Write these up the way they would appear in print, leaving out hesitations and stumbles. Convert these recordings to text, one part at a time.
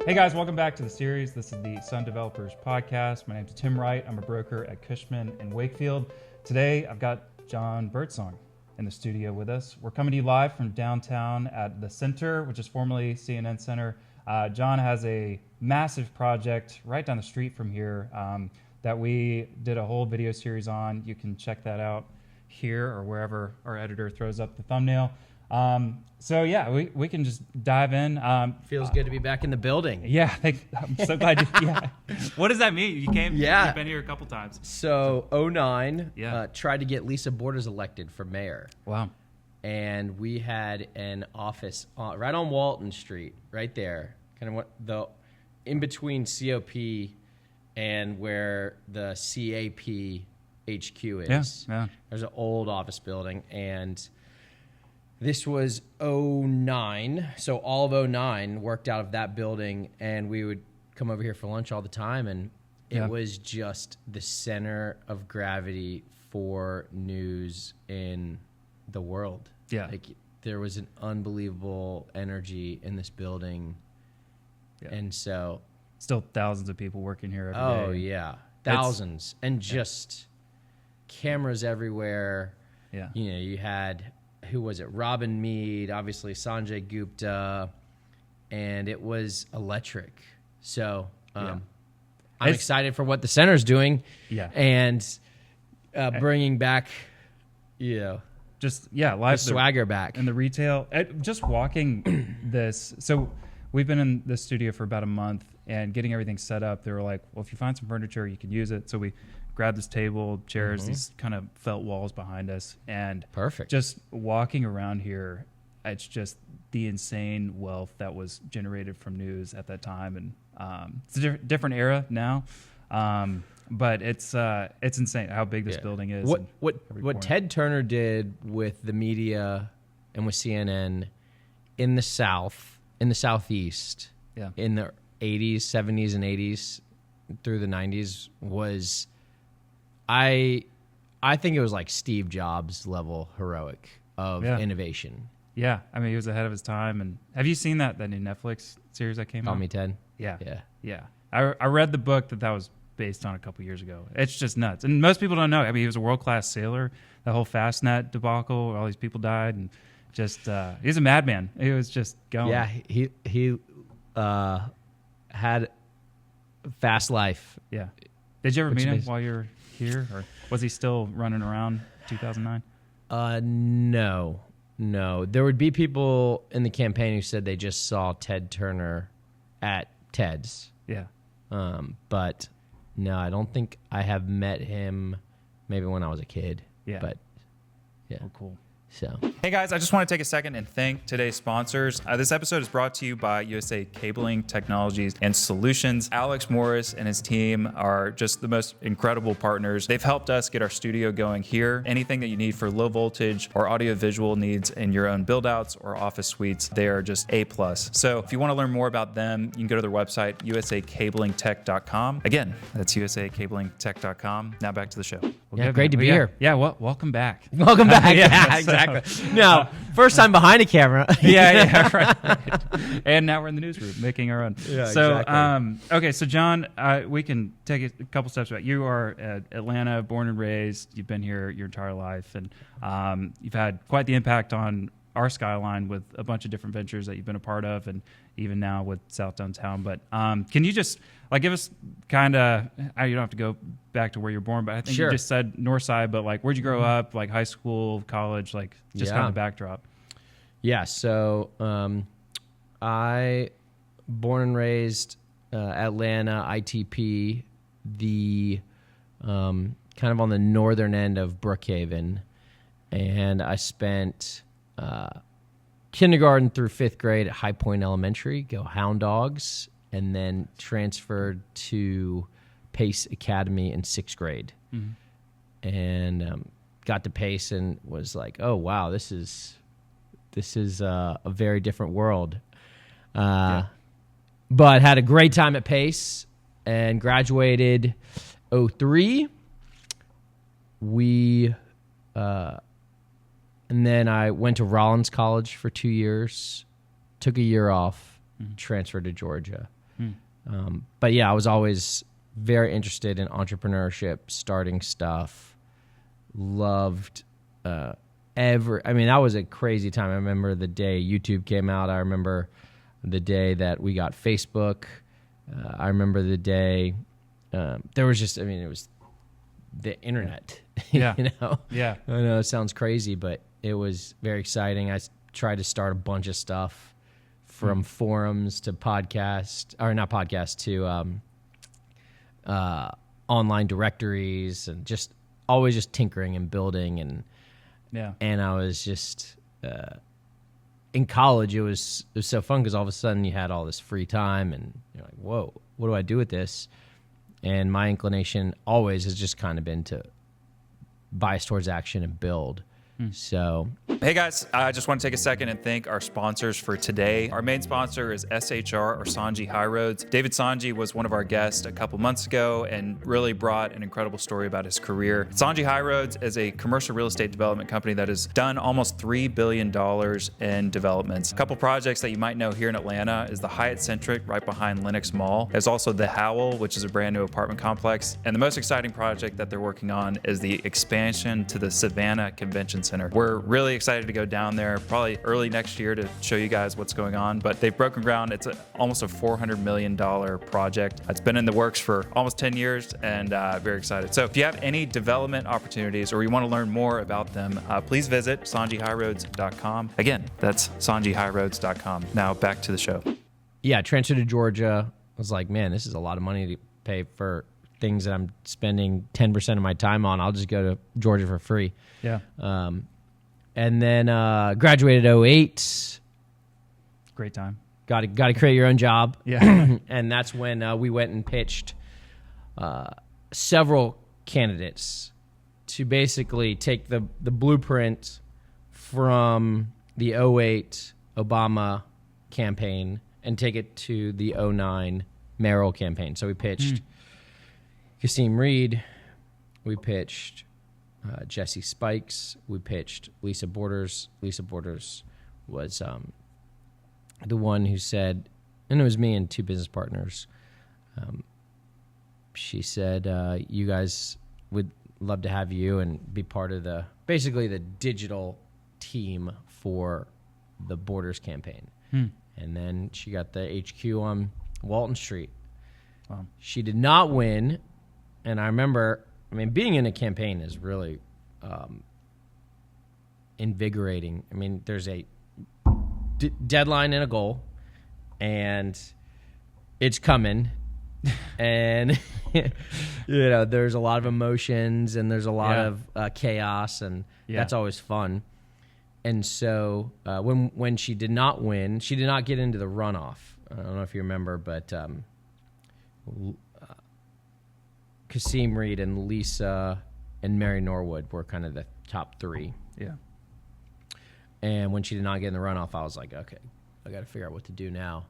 Hey guys, welcome back to the series. This is the Sun Developers Podcast. My name is Tim Wright. I'm a broker at Cushman & Wakefield. Today, I've got Jon Birdsong in the studio with us. We're coming to you live from downtown at the Center, which is formerly CNN Center. Jon has a massive project right down the street from here that we did a whole video series on. You can check that out here or wherever our editor throws up the thumbnail. So yeah, we can just dive in. Feels good to be back in the building. Yeah, I'm so glad you, yeah. What does that mean? You came, Yeah. You've been here a couple times. So 2009, Yeah. tried to get Lisa Borders elected for mayor. Wow. And we had an office right on Walton Street, right there, kind of in between COP and where the CAP HQ is. Yeah. There's an old office building, and this was 2009, so all of 2009 worked out of that building, and we would come over here for lunch all the time, and it was just the center of gravity for news in the world. Yeah. Like, there was an unbelievable energy in this building, and so... Still thousands of people working here every day. Oh, yeah. Thousands. And just cameras everywhere. Yeah. You know, you had... Who was it? Robin Meade, obviously Sanjay Gupta, and it was electric. So I'm excited for what the center's doing, and bringing back, just live the swagger back and the retail. Just walking this. So we've been in the studio for about a month and getting everything set up. They were like, "Well, if you find some furniture, you can use it." So we grabbed this table, chairs, these kind of felt walls behind us, and perfect. Just walking around here, it's just the insane wealth that was generated from news at that time, and it's a different era now, but it's insane how big this building is. What Ted Turner did with the media and with CNN in the South, in the Southeast, in the 80s, 70s, and 80s through the 90s was. I think it was like Steve Jobs level heroic of innovation. Yeah, I mean, he was ahead of his time. And have you seen that new Netflix series that came out? Call Me Ted. Yeah. I read the book that was based on a couple years ago. It's just nuts, and most people don't know. I mean, he was a world-class sailor. The whole Fastnet debacle, all these people died, and just he's a madman. He was just going. Yeah, he had a fast life. Yeah. Did you ever meet him while you were here, or was he still running around 2009? No. There would be people in the campaign who said they just saw Ted Turner at Ted's. Yeah. But no, I don't think I have met him. Maybe when I was a kid. Yeah. But yeah. Oh, cool. So. Hey guys, I just want to take a second and thank today's sponsors. This episode is brought to you by USA Cabling Technologies and Solutions. Alex Morris and his team are just the most incredible partners. They've helped us get our studio going here. Anything that you need for low voltage or audio-visual needs in your own build-outs or office suites, they are just A+. So if you want to learn more about them, you can go to their website, usacablingtech.com. Again, that's usacablingtech.com. Now back to the show. Great to be here. Yeah, welcome back. Welcome back. Yeah, exactly. No, first time behind a camera. right. And now we're in the newsroom making our own. Yeah, so, exactly. Okay, so Jon, we can take a couple steps back. You are at Atlanta, born and raised. You've been here your entire life, and you've had quite the impact on our skyline with a bunch of different ventures that you've been a part of, and even now with South Downtown. But can you just give us kind of, you don't have to go back to where you're born, but I think you just said North Side, but where'd you grow up, high school, college, just kind of the backdrop? Yeah, so I born and raised Atlanta, ITP, the kind of on the northern end of Brookhaven, and I spent kindergarten through 5th grade at High Point Elementary, go Hound Dogs, and then transferred to Pace Academy in 6th grade. Mm-hmm. And got to Pace and was like, oh, wow, this is a very different world. But had a great time at Pace and graduated 2003. And then I went to Rollins College for 2 years, took a year off, transferred to Georgia. But yeah, I was always very interested in entrepreneurship, starting stuff. Loved that was a crazy time. I remember the day YouTube came out. I remember the day that we got Facebook. I remember the day there was just, it was the internet. Yeah. Yeah. I know it sounds crazy, but it was very exciting. I tried to start a bunch of stuff from forums to podcasts, or not podcasts, to online directories, and just always just tinkering and building. And I was just in college. It was so fun because all of a sudden you had all this free time, and you're like, whoa, what do I do with this? And my inclination always has just kind of been to bias towards action and build. So, hey guys, I just want to take a second and thank our sponsors for today. Our main sponsor is SHR, or Songy Highroads. David Songy was one of our guests a couple months ago and really brought an incredible story about his career. Songy Highroads is a commercial real estate development company that has done almost $3 billion in developments. A couple projects that you might know here in Atlanta is the Hyatt Centric right behind Lenox Mall. There's also the Howell, which is a brand new apartment complex. And the most exciting project that they're working on is the expansion to the Savannah Convention Center. We're really excited to go down there probably early next year to show you guys what's going on, but they've broken ground. It's almost a $400 million project. It's been in the works for almost 10 years and very excited. So if you have any development opportunities or you want to learn more about them, please visit songyhighroads.com. Again, that's songyhighroads.com. Now back to the show. Yeah, transferred to Georgia. I was like, man, this is a lot of money to pay for things that I'm spending 10% of my time on. I'll just go to Georgia for free. Yeah. And then graduated 2008. Great time. Got to create your own job. Yeah. And that's when we went and pitched several candidates to basically take the blueprint from the 2008 Obama campaign and take it to the 2009 mayoral campaign. So we pitched Kasim Reed. We pitched Jesse Spikes. We pitched Lisa Borders. Lisa Borders was the one who said, and it was me and two business partners. She said, you guys would love to have you and be part of basically the digital team for the Borders campaign. And then she got the HQ on Walton Street. Wow. She did not win. And I remember, being in a campaign is really invigorating. There's a deadline and a goal, and it's coming. And, there's a lot of emotions, and there's a lot of chaos, and that's always fun. And so when she did not win, she did not get into the runoff. I don't know if you remember, but Kasim Reed and Lisa and Mary Norwood were kind of the top three. Yeah. And when she did not get in the runoff, I was like, okay, I got to figure out what to do now.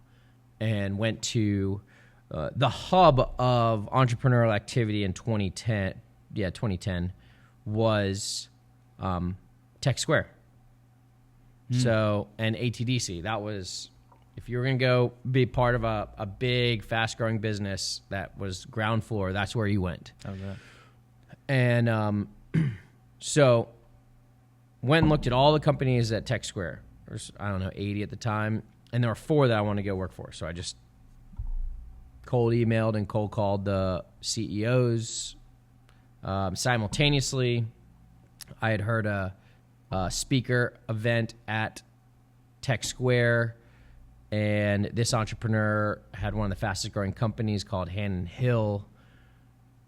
And went to the hub of entrepreneurial activity in 2010. Yeah, 2010 was Tech Square. So, and ATDC, that was, if you were going to go be part of a big, fast-growing business that was ground floor, that's where you went. How's that? And so went and looked at all the companies at Tech Square. There was, 80 at the time. And there were 4 that I wanted to go work for. So I just cold emailed and cold called the CEOs. Simultaneously, I had heard a speaker event at Tech Square, and this entrepreneur had one of the fastest growing companies called Hannon Hill.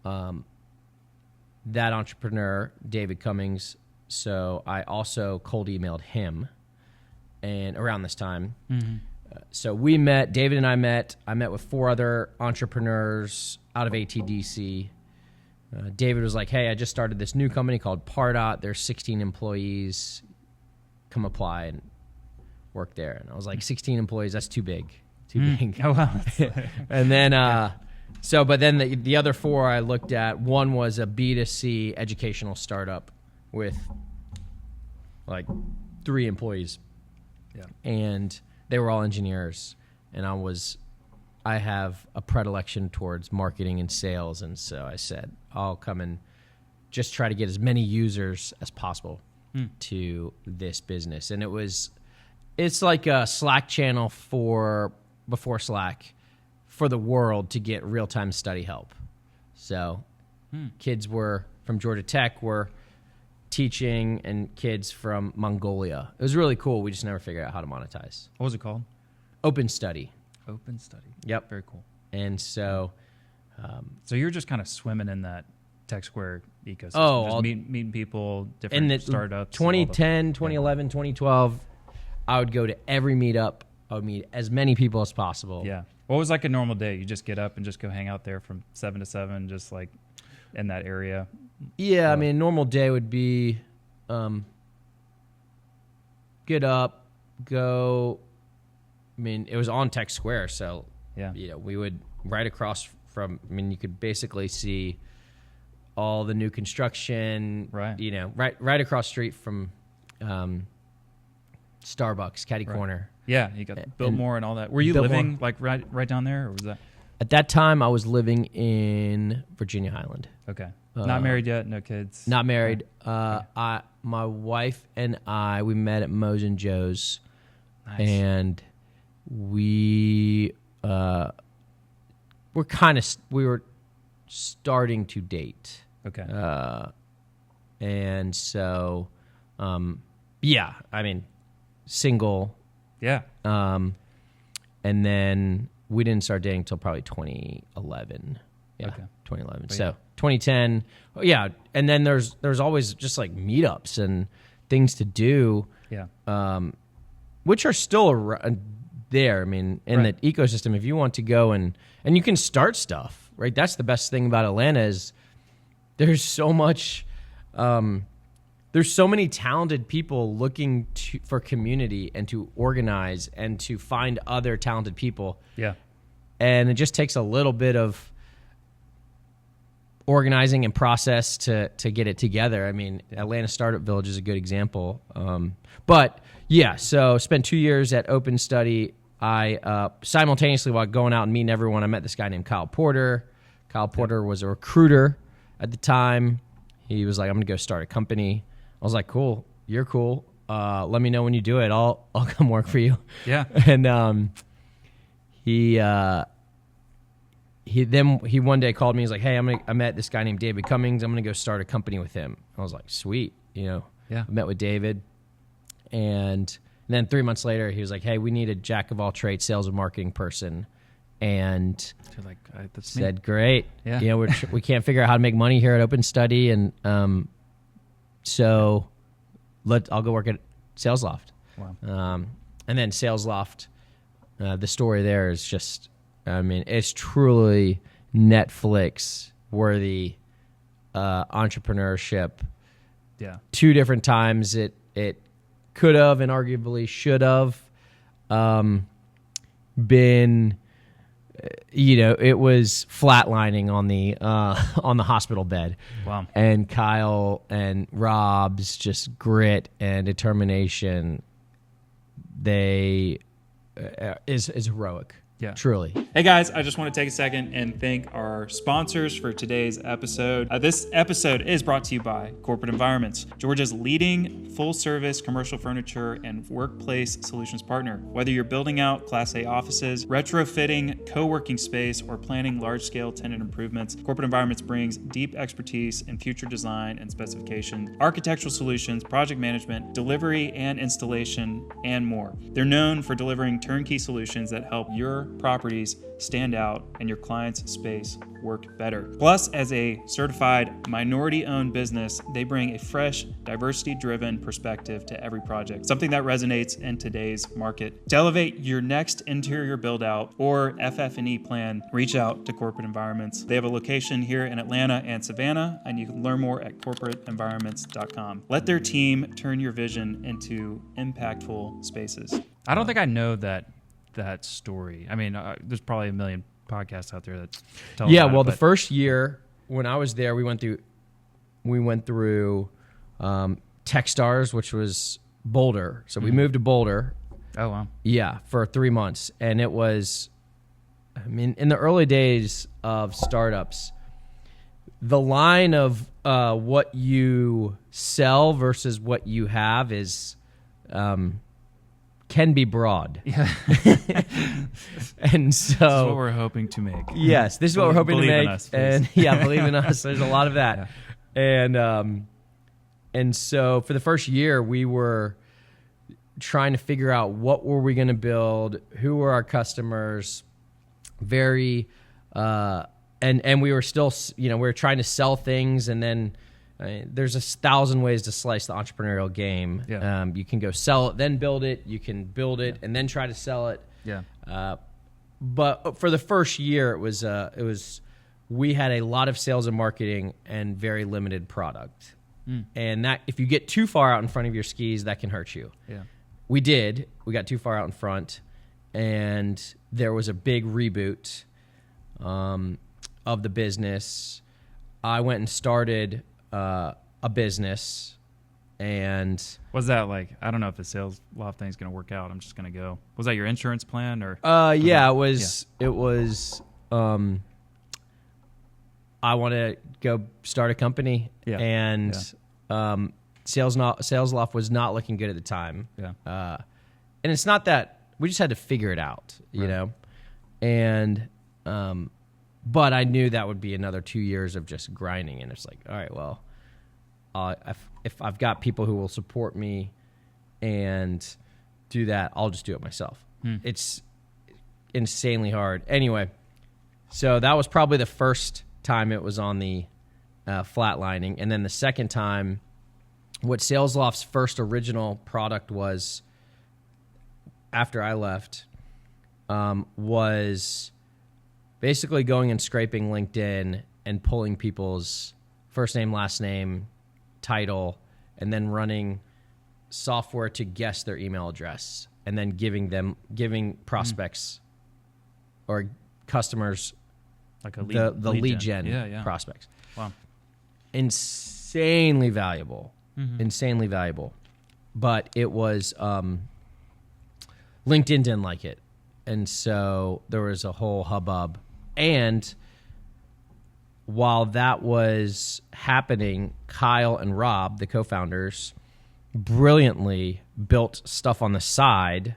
That entrepreneur, David Cummings, so I also cold emailed him, and around this time. So we met, David and I met with 4 other entrepreneurs out of ATDC. David was like, hey, I just started this new company called Pardot. There's 16 employees. Come apply and work there. And I was like, 16 employees, that's too big. Big. Oh, wow. And then, but then the other 4 I looked at, one was a B2C educational startup with like 3 employees. Yeah. And they were all engineers. And I I have a predilection towards marketing and sales, and so I said I'll come and just try to get as many users as possible to this business. And it's like a Slack channel before Slack for the world to get real-time study help. So kids from Georgia Tech were teaching, and kids from Mongolia. It was really cool. We just never figured out how to monetize. What was it called? Open Study. Open Study. Yep. Very cool. And so... so you're just kind of swimming in that Tech Square ecosystem. Oh, just meeting people, different startups. 2010, 2011, 2012, I would go to every meetup. I would meet as many people as possible. Yeah. What was like a normal day? You just get up and just go hang out there from 7 to 7, just like in that area? Yeah, I mean, a normal day would be get up, go. I mean, it was on Tech Square, so we would right across from. I mean, you could basically see all the new construction. Right. Right across street from Starbucks, Caddy Corner. Yeah, you got Biltmore and all that. Were you living like right down there, or was that? At that time, I was living in Virginia Highland. Okay. Not married yet, no kids. Not married. My wife and we met at Moe's and Joe's, and we were starting to date. Okay. And so, I mean, single. Yeah. And then we didn't start dating until probably 2011. Yeah. Okay. 2011. So 2010. Yeah. And then there's always just like meetups and things to do. Yeah. Which are still there. I mean, in the ecosystem, if you want to go and you can start stuff, right? That's the best thing about Atlanta is there's so much, there's so many talented people looking for community and to organize and to find other talented people. Yeah. And it just takes a little bit of organizing and process to get it together. I mean, Atlanta Startup Village is a good example. But yeah, so spent 2 years at Open Study. I simultaneously, while going out and meeting everyone, I met this guy named Kyle Porter. Kyle Porter was a recruiter at the time. He was like, I'm going to go start a company. I was like, cool, you're cool. Let me know when you do it. I'll come work for you. Yeah. And he one day called me. He's like, hey, I met this guy named David Cummings. I'm gonna go start a company with him. I was like, sweet. Yeah. I met with David, and then 3 months later, he was like, hey, we need a jack of all trades sales and marketing person. And like, that's said, me. Great. Yeah. We can't figure out how to make money here at Open Study, and so I'll go work at SalesLoft. Wow. And then SalesLoft, the story there is just, I mean, it's truly Netflix worthy entrepreneurship. Yeah. 2 different times it could have and arguably should have been, it was flatlining on the hospital bed. Wow. And Kyle and Rob's just grit and determination, is heroic. Yeah. Truly. Hey guys, I just want to take a second and thank our sponsors for today's episode. This episode is brought to you by Corporate Environments, Georgia's leading full-service commercial furniture and workplace solutions partner. Whether you're building out Class A offices, retrofitting co-working space, or planning large-scale tenant improvements, Corporate Environments brings deep expertise in future design and specification, architectural solutions, project management, delivery and installation, and more. They're known for delivering turnkey solutions that help your properties stand out and your client's space work better. Plus, as a certified minority-owned business, they bring a fresh, diversity-driven perspective to every project, something that resonates in today's market. To elevate your next interior build-out or FF&E plan, reach out to Corporate Environments. They have a location here in Atlanta and Savannah, and you can learn more at corporateenvironments.com. Let their team turn your vision into impactful spaces. I don't think I know that story. I mean, there's probably a million podcasts out there that tell about well, it, the first year when I was there, we went through Techstars, which was Boulder. So we moved to Boulder. Oh wow. Yeah, for 3 months, and it was I mean, in the early days of startups, the line of what you sell versus what you have is can be broad. Yeah. And so this is what we're hoping to make. Yes, this is what we're hoping to make. In us, and believe in us. There's a lot of that. Yeah. And so for the first year, we were trying to figure out what were we going to build, who were our customers, and we were still, we were trying to sell things, and then there's 1,000 ways to slice the entrepreneurial game. Yeah. You can go sell it, then build it. You can build it and then try to sell it. Yeah. But for the first year, it was we had a lot of sales and marketing and very limited product. And that if you get too far out in front of your skis, that can hurt you. Yeah. We did. We got too far out in front, and there was a big reboot of the business. I went and started a business, and was that like, I don't know if the SalesLoft thing is going to work out. I'm just going to go. Was that your insurance plan or? Yeah, it was. Yeah. It was. I want to go start a company, and SalesLoft was not looking good at the time. Yeah. And it's not that we just had to figure it out, you know, and but I knew that would be another 2 years of just grinding, and it's like, all right, well, if I've got people who will support me and do that, I'll just do it myself. It's insanely hard. Anyway, so that was probably the first time it was on the flatlining, and then the second time, what SalesLoft's first original product was after I left was basically going and scraping LinkedIn and pulling people's first name, last name, title, and then running software to guess their email address, and then giving prospects or customers like the lead gen prospects. Wow. Insanely valuable. Insanely valuable. But it was LinkedIn didn't like it. And so there was a whole hubbub. And while that was happening, Kyle and Rob, the co-founders, brilliantly built stuff on the side,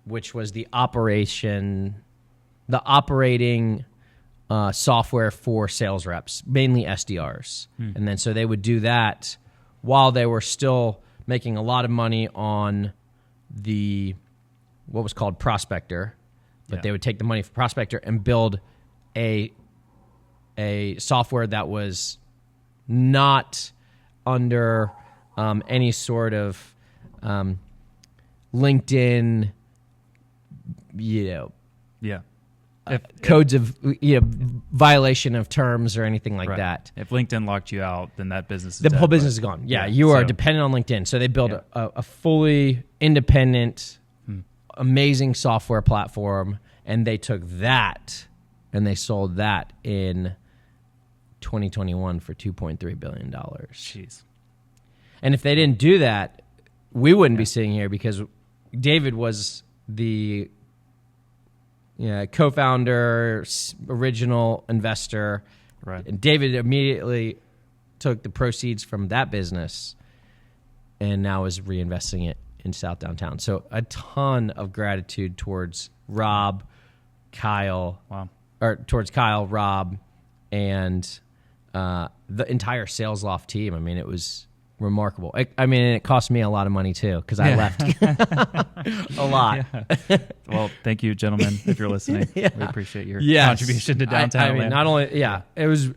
which was the operating software for sales reps, mainly SDRs. And then so they would do that while they were still making a lot of money on what was called Prospector. But they would take the money for Prospector and build a software that was not under any sort of LinkedIn, codes of violation of terms or anything like that. If LinkedIn locked you out, then that business is the dead, whole business is gone. Yeah, you are dependent on LinkedIn. So they built a fully independent, amazing software platform, and they took that and they sold that in 2021 for $2.3 billion. Jeez. And if they didn't do that, we wouldn't be sitting here, because David was the co-founder, original investor. Right. And David immediately took the proceeds from that business and now is reinvesting it in South Downtown. So a ton of gratitude towards Rob, Kyle, towards Kyle, Rob, and the entire SalesLoft team. I mean, it was remarkable. It cost me a lot of money too, because I left a lot. Yeah. Well, thank you, gentlemen, if you're listening. We appreciate your contribution to downtown. Not only, it was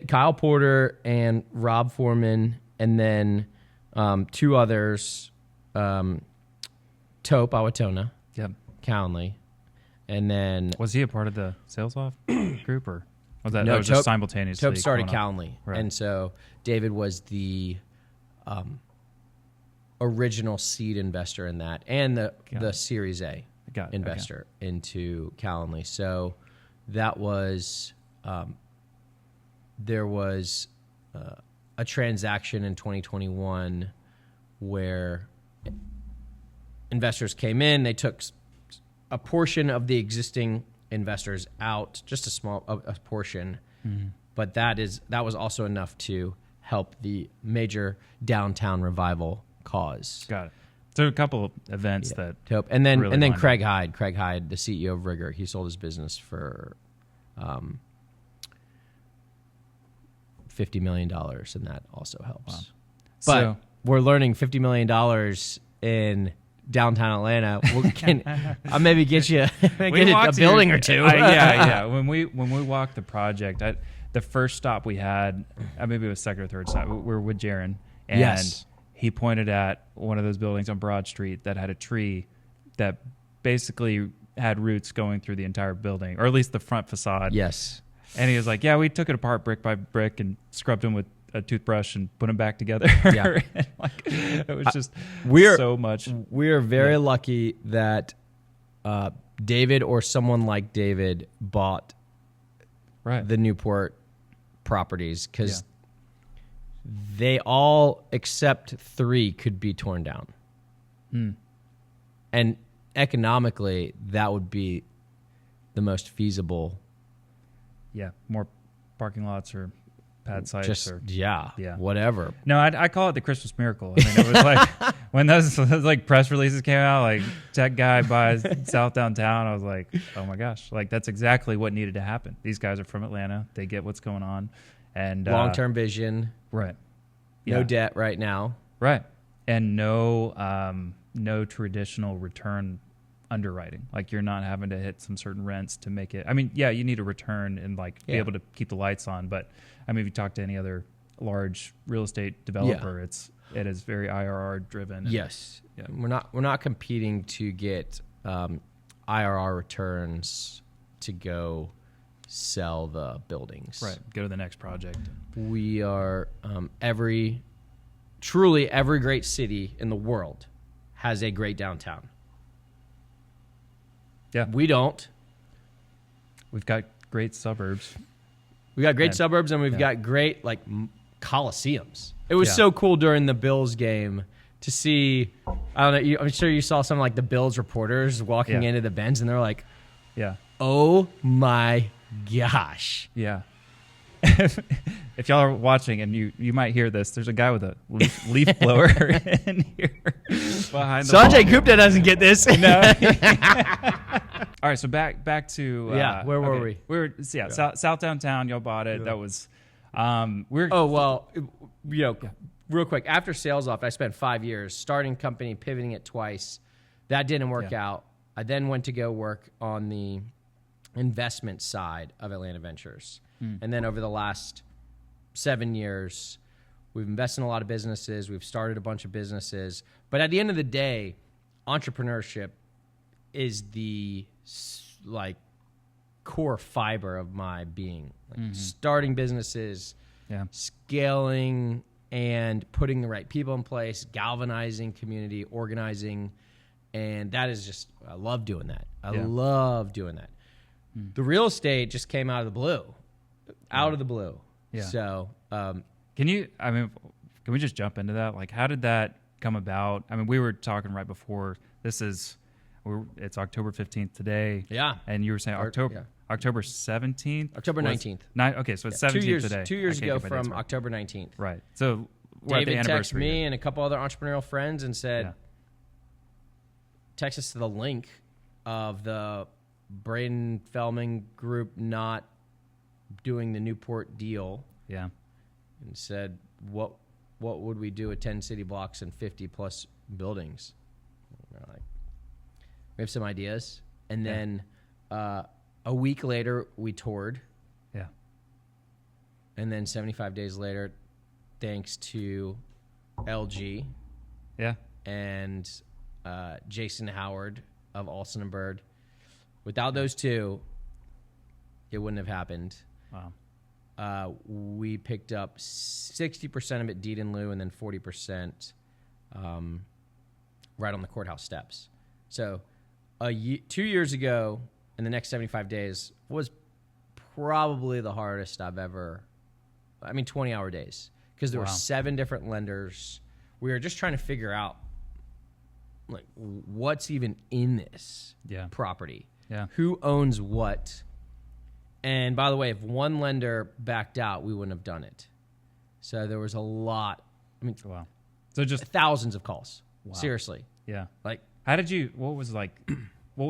Kyle Porter and Rob Foreman, and then two others, Tope Awatona, Cowanley, and then was he a part of the SalesLoft group, or was that, no, that was just simultaneously? Tope started Cowanley, right. And so David was the original seed investor in that, and the Series A investor into Cowanley. So that was there was a transaction in 2021 where investors came in, they took a portion of the existing investors out, just a portion, but that was also enough to help the major downtown revival cause. Got it. So a couple of events that help, and then really Craig Hyde, the CEO of Rigger, he sold his business for $50 million, and that also helps. Wow. But So, we're learning $50 million in downtown Atlanta. I'll maybe get you a building or two. Yeah. When we walked the project, the first stop we had, maybe it was second or third stop, we were with Jaron, and he pointed at one of those buildings on Broad Street that had a tree that basically had roots going through the entire building, or at least the front facade. Yes. And he was like, yeah, we took it apart brick by brick and scrubbed them with a toothbrush and put them back together. Yeah. It was just so much. We're very lucky that David or someone like David bought the Newport properties, because they all except 3 could be torn down. And economically, that would be the most feasible. Yeah, more parking lots or pad sites whatever. No, I call it the Christmas miracle. I mean, it was like when those like press releases came out, like tech guy buys South Downtown. I was like, oh my gosh, like that's exactly what needed to happen. These guys are from Atlanta; they get what's going on, and long-term vision, right? No debt right now, right? And no traditional return underwriting. Like you're not having to hit some certain rents to make it. I mean, yeah, you need a return and like be able to keep the lights on. But I mean, if you talk to any other large real estate developer, it is very IRR driven. Yes, we're not competing to get IRR returns to go sell the buildings. Right. Go to the next project. We are truly every great city in the world has a great downtown. Yeah. We don't. We've got great suburbs. We got great suburbs, and we've got great like coliseums. It was so cool during the Bills game to see. I don't know. I'm sure you saw some like the Bills reporters walking into the Benz, and they're like, oh my gosh." Yeah. If y'all are watching, and you might hear this, there's a guy with a leaf blower in here behind the Sanjay Gupta doesn't get this. No. All right, so back to where were we? We were South Downtown. Y'all bought it. That was real quick. After SalesLoft, I spent 5 years starting company, pivoting it twice. That didn't work out. I then went to go work on the investment side of Atlanta Ventures. And then over the last 7 years, we've invested in a lot of businesses. We've started a bunch of businesses. But at the end of the day, entrepreneurship is the like core fiber of my being. Like starting businesses, scaling, and putting the right people in place, galvanizing community, organizing. And that is just, I love doing that. I love doing that. The real estate just came out of the blue. Out of the blue. Yeah. So, can we just jump into that? Like, how did that come about? I mean, we were talking right before. It's October 15th today. Yeah. And you were saying October 17th? October 19th. Okay, so it's 17th today. 2 years ago from October 19th. Right. So we're David at the anniversary. texted me and a couple other entrepreneurial friends and said, text us to the link of the Braden Feldman group not doing the Newport deal. Yeah. And said, what would we do at 10 city blocks and 50 plus buildings? We're like, we have some ideas. And then a week later, we toured. Yeah. And then 75 days later, thanks to LG. Yeah. And Jason Howard of Olson & Bird. Without those two, it wouldn't have happened. Wow. We picked up 60% of it deed in lieu and then 40% right on the courthouse steps. So 2 years ago, in the next 75 days, was probably the hardest I've ever, 20-hour days. Because there were 7 different lenders. We were just trying to figure out like, what's even in this property? Yeah. Who owns what? And by the way, if one lender backed out, we wouldn't have done it. So there was a lot. I mean, wow. So just thousands of calls. Wow. Seriously. Yeah. Like, what was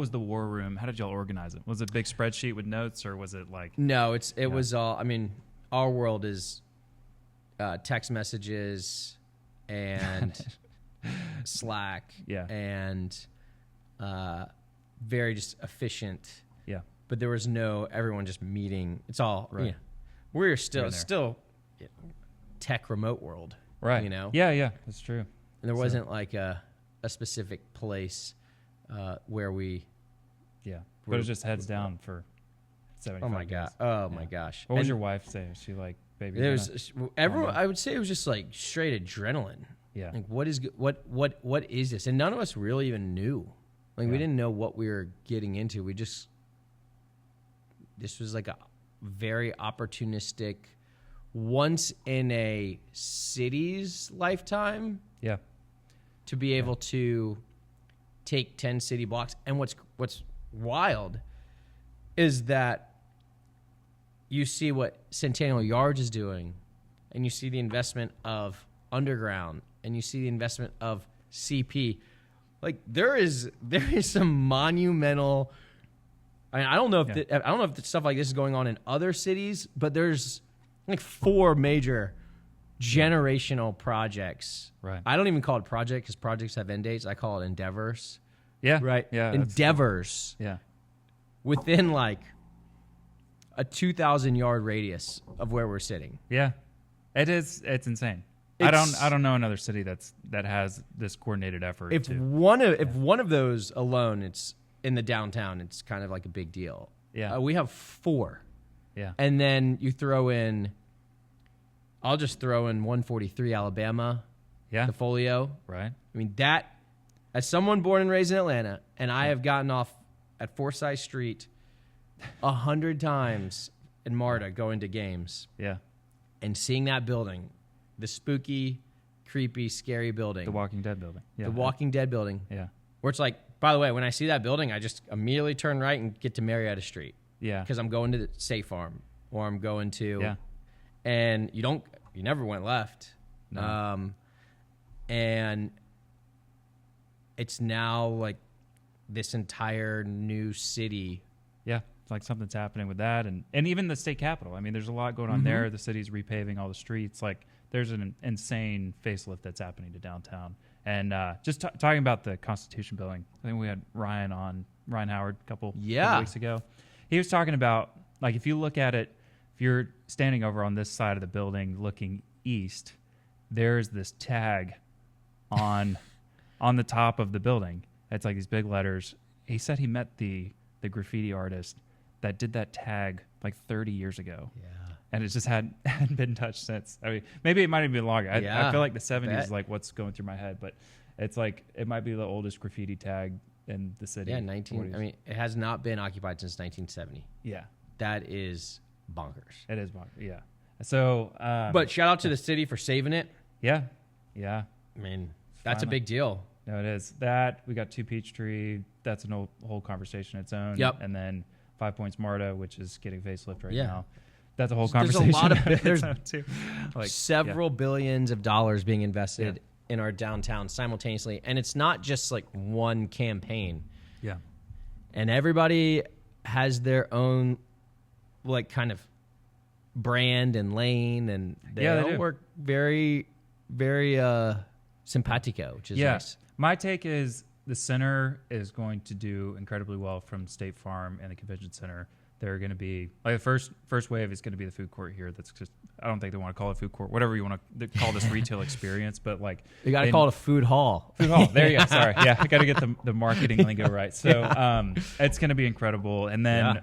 the war room? How did y'all organize it? Was it a big spreadsheet with notes, or was it like? No, it was all, I mean, our world is text messages and Slack and very just efficient. Yeah. But there was everyone just meeting. It's all, we're still tech remote world. Right. You know? Yeah, that's true. And there wasn't like a specific place where we. Yeah. But it was just heads down for 75 Oh my god! Oh my gosh! What was your wife say? Was she like, baby? There was everyone. I would say it was just like straight adrenaline. Yeah. Like what is this? And none of us really even knew. Like we didn't know what we were getting into. This was like a very opportunistic, once in a city's lifetime. Yeah. To be able to take 10 city blocks. And what's wild is that you see what Centennial Yards is doing, and you see the investment of Underground, and you see the investment of CP. Like there is some monumental. I mean, I don't know if stuff like this is going on in other cities, but there's like 4 major generational projects. Right. I don't even call it project because projects have end dates. I call it endeavors. Yeah. Right. Yeah. Endeavors. Yeah. Within like a 2,000-yard radius of where we're sitting. Yeah. It's insane. I don't know another city that has this coordinated effort. If one of those alone, it's in the downtown, it's kind of like a big deal. Yeah. We have 4. Yeah. And then you throw in, I'll just throw in 143 Alabama. Yeah. The Folio. Right. I mean, that, as someone born and raised in Atlanta, and I have gotten off at Forsyth Street 100 times in MARTA going to games. Yeah. And seeing that building, the spooky, creepy, scary building. The Walking Dead building. Yeah. The Walking Dead building. Yeah. Where it's like, by the way, when I see that building, I just immediately turn right and get to Marietta Street. Yeah. Because I'm going to the State Farm, or I'm going to. Yeah. And you never went left. No. And it's now like this entire new city. Yeah. It's like something's happening with that. And even the state capitol. I mean, there's a lot going on there. The city's repaving all the streets. Like there's an insane facelift that's happening to downtown. And just talking about the Constitution building, I think we had Ryan Howard a couple weeks ago. He was talking about, like, if you look at it, if you're standing over on this side of the building looking east, there's this tag on the top of the building. It's like these big letters. He said he met the graffiti artist that did that tag like 30 years ago. Yeah. And it just hadn't been touched since. I mean, maybe it might even be longer. I feel like the 70s is like what's going through my head, but it's like it might be the oldest graffiti tag in the city. Yeah, I mean, it has not been occupied since 1970. Yeah. That is bonkers. It is bonkers, yeah. So, but shout out to the city for saving it. Yeah. Yeah. I mean, that's a big deal. No, it is. That, we got 2 Peachtree. That's a whole conversation its own. Yep. And then 5 Points MARTA, which is getting facelift right now. That's a whole conversation. There's a lot of there's too. Like, several billions of dollars being invested in our downtown simultaneously, and it's not just like one campaign. Yeah. And everybody has their own like kind of brand and lane, and they all work very, very simpatico, which is nice. My take is the center is going to do incredibly well from State Farm and the Convention Center. They're going to be like the first wave is going to be the food court here. That's just, I don't think they want to call it food court, whatever you want to call this retail experience, but like you got to call it a food hall. Food hall. There you go. Sorry. Yeah. I got to get the marketing lingo right. So, it's going to be incredible. And then,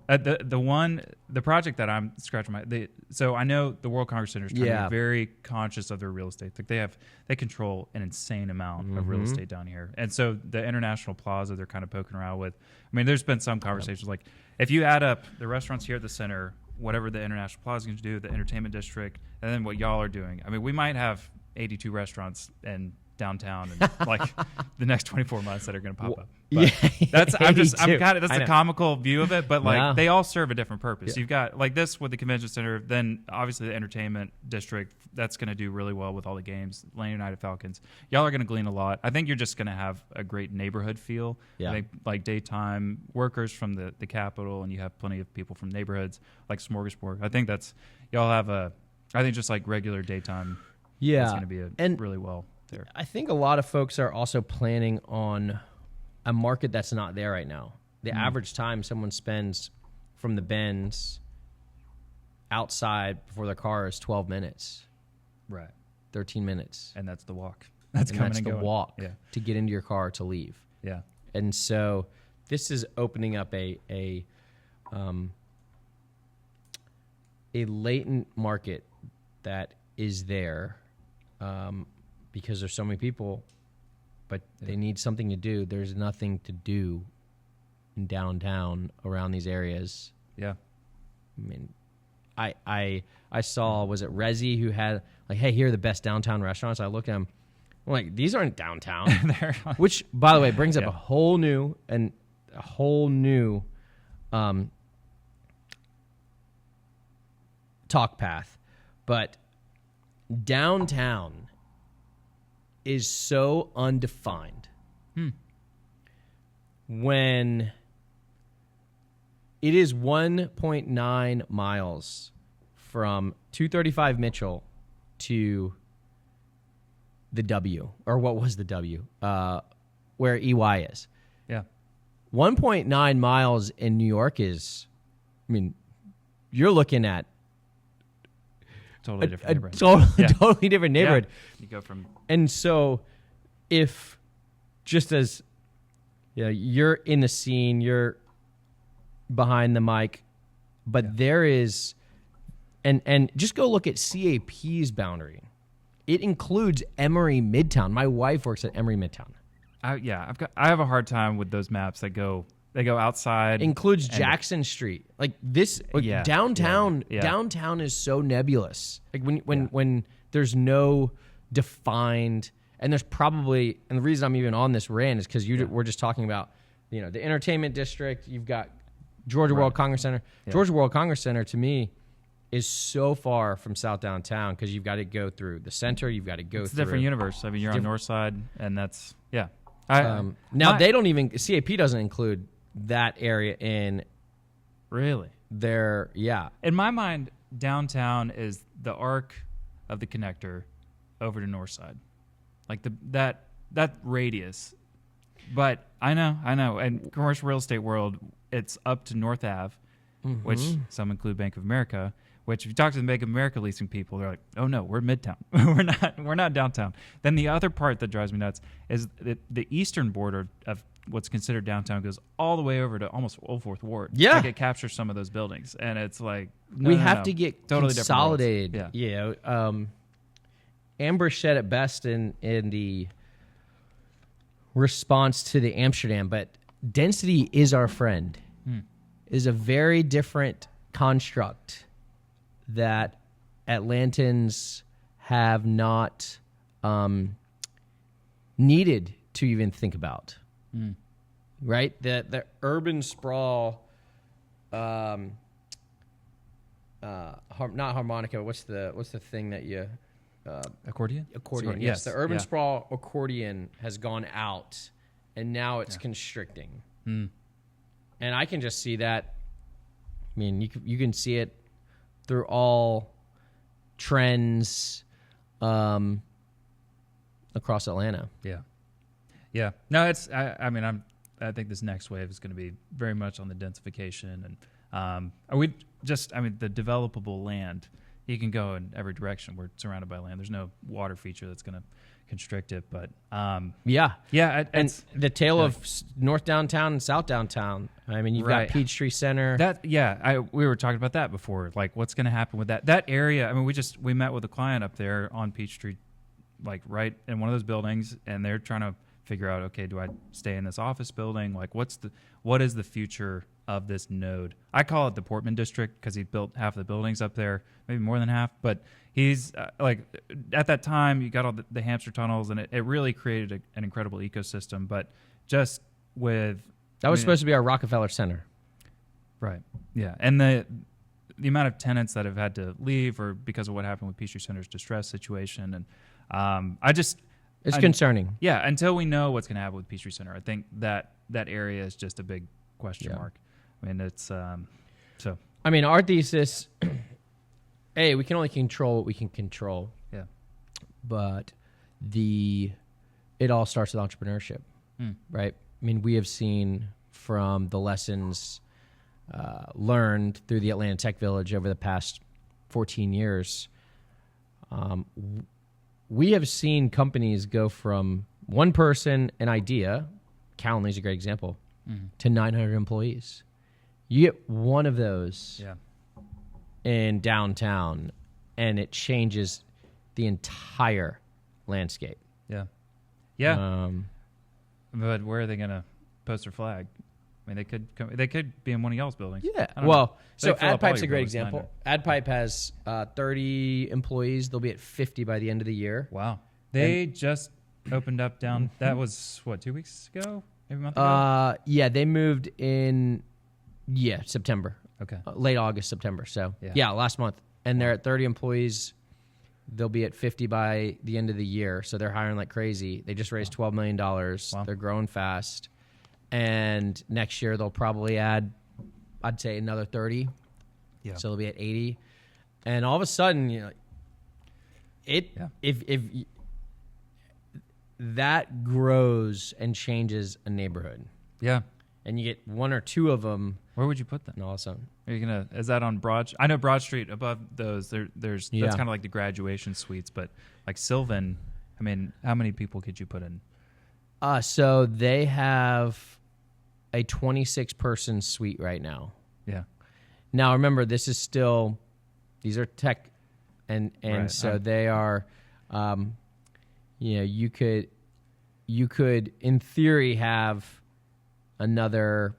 the project that I'm scratching so I know the World Congress Center is trying to be very conscious of their real estate. Like they control an insane amount of real estate down here. And so the International Plaza, they're kind of poking around with, I mean, there's been some conversations like if you add up the restaurants here at the center, whatever the International Plaza is going to do, the entertainment district, and then what y'all are doing, I mean, we might have 82 restaurants in downtown and like the next 24 months that are going to pop up. But that's that's the comical view of it, but like they all serve a different purpose. You've got like this with the convention center, then obviously the entertainment district that's going to do really well with all the games. Atlanta United Falcons, y'all are going to glean a lot. I think you're just going to have a great neighborhood feel. I think like daytime workers from the Capitol, and you have plenty of people from neighborhoods like Smorgasbord. I think that's y'all have I think just like regular daytime. It's going to be really well there. I think a lot of folks are also planning on a market that's not there right now. The average time someone spends from the Benz outside before their car is 12 minutes. Right. 13 minutes. And that's the walk. That's coming and going. The walk to get into your car to leave. Yeah. And so this is opening up a latent market that is there because there's so many people, but they need something to do. There's nothing to do in downtown around these areas. Yeah. I mean, I saw, was it Resi who had like, hey, here are the best downtown restaurants. I looked at them, I'm like, these aren't downtown. Which, by the way, brings up a whole new talk path. But downtown is so undefined when it is 1.9 miles from 235 Mitchell to the W, or what was the W, where EY is. Yeah. 1.9 miles in New York is, I mean, you're looking at totally different neighborhood. Totally different neighborhood. Yeah. You go from... And so if just as you're in the scene, you're behind the mic, but there is, and just go look at CAP's boundary. It includes Emory Midtown. My wife works at Emory Midtown. I have a hard time with those maps that go outside. Includes Jackson Street. Like this, downtown. Yeah. Downtown is so nebulous. Like when there's no defined, and there's probably, and the reason I'm even on this rant is because we're just talking about, the entertainment district. You've got Georgia World Congress Center. Yeah. Georgia World Congress Center to me is so far from South Downtown because you've got to go through the center. You've got to go through. It's a different universe. I mean, you're on North Side, and that's now they don't even, CAP doesn't include that area in really their in my mind. Downtown is the arc of the connector over to North Side, like that radius. But I know and commercial real estate world, it's up to North Ave, which some include Bank of America, which if you talk to the Bank of America leasing people, they're like, oh no, we're Midtown. we're not downtown. Then the other part that drives me nuts is the eastern border of what's considered downtown goes all the way over to almost Old Fourth Ward. Yeah. Like it captures some of those buildings. And it's like, we have to get totally consolidated. Yeah. Amber said it best in the response to the Amsterdam, but density is our friend. Is a very different construct that Atlantans have not needed to even think about. Right? The urban sprawl, not harmonica. What's the thing that you accordion? Accordion. Yes. The urban sprawl accordion has gone out, and now it's constricting. And I can just see that. I mean, you can see it through all trends across Atlanta. Yeah. No, it's. I think this next wave is going to be very much on the densification, and the developable land. You can go in every direction. We're surrounded by land. There's no water feature that's going to constrict it, but and the tale of North Downtown and South Downtown. I mean, you've got Peachtree Center. We were talking about that before. Like, what's going to happen with that area? I mean, we met with a client up there on Peachtree, like right in one of those buildings, and they're trying to figure out, okay, do I stay in this office building? Like, what is the future of this node? I call it the Portman district because he built half of the buildings up there, maybe more than half. But he's like, at that time, you got all the hamster tunnels, and it really created an incredible ecosystem. But just with that was supposed to be our Rockefeller Center, right? Yeah, and the amount of tenants that have had to leave or because of what happened with Peachtree Center's distress situation, and it's concerning. Yeah, until we know what's going to happen with Peachtree Center, I think that area is just a big question mark. I mean, it's so. I mean, our thesis, we can only control what we can control. Yeah. But it all starts with entrepreneurship, right? I mean, we have seen from the lessons learned through the Atlanta Tech Village over the past 14 years, we have seen companies go from one person, an idea, Calendly's a great example, to 900 employees. You get one of those in downtown, and it changes the entire landscape. Yeah. Yeah. But where are they going to post their flag? I mean, they could be in one of y'all's buildings. Yeah. Well, so ADPipe's a great example. ADPipe has 30 employees. They'll be at 50 by the end of the year. Wow. They just opened up down. That was, 2 weeks ago? Maybe a month ago? Yeah, they moved in, September. Okay. Late August, September. So, last month. And they're at 30 employees. They'll be at 50 by the end of the year. So they're hiring like crazy. They just raised $12 million. Wow. They're growing fast. And next year they'll probably add, I'd say, another 30. Yeah. So they'll be at 80. And all of a sudden, if that grows and changes a neighborhood. Yeah. And you get one or two of them. Where would you put them? And all of a sudden. Is that on I know Broad Street above those, there's that's kind of like the graduation suites, but like Sylvan, I mean, how many people could you put in? So they have a 26-person suite right now. Yeah. Now remember, these are tech, and right. So they are, you could in theory have another,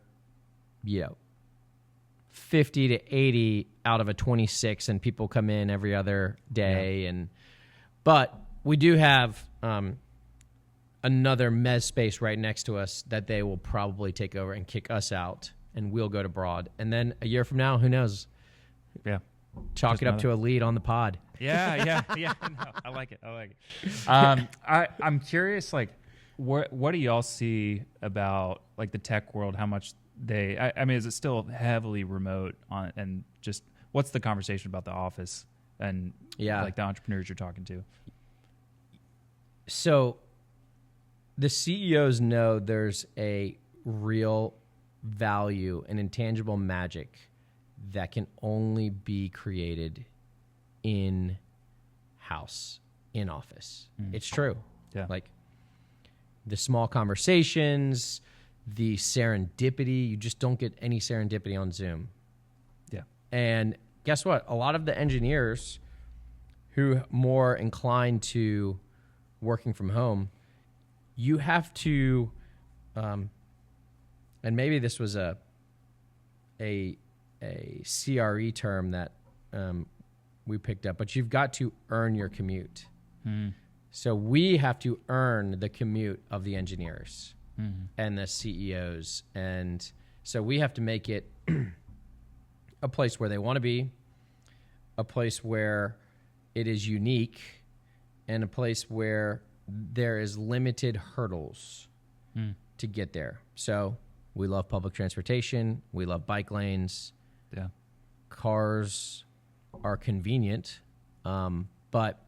50 to 80 out of a 26, and people come in every other day, but we do have another mezz space right next to us that they will probably take over and kick us out, and we'll go to Broad. And then a year from now, who knows? Yeah. Chalk just it up to a lead on the pod. Yeah. No, I like it. I'm curious, like, what do y'all see about like the tech world? How much I mean, is it still heavily remote on, and just what's the conversation about the office and like the entrepreneurs you're talking to? So the CEOs know there's a real value and intangible magic that can only be created in house, in office. It's true. Yeah. Like the small conversations, the serendipity, you just don't get any serendipity on Zoom. Yeah. And guess what? A lot of the engineers who are more inclined to working from home, you have to, and maybe this was a CRE term that we picked up, but you've got to earn your commute. So we have to earn the commute of the engineers and the CEOs. And so we have to make it a place where they want to be, a place where it is unique, and a place where there is limited hurdles to get there. So we love public transportation. We love bike lanes. Yeah. Cars are convenient, but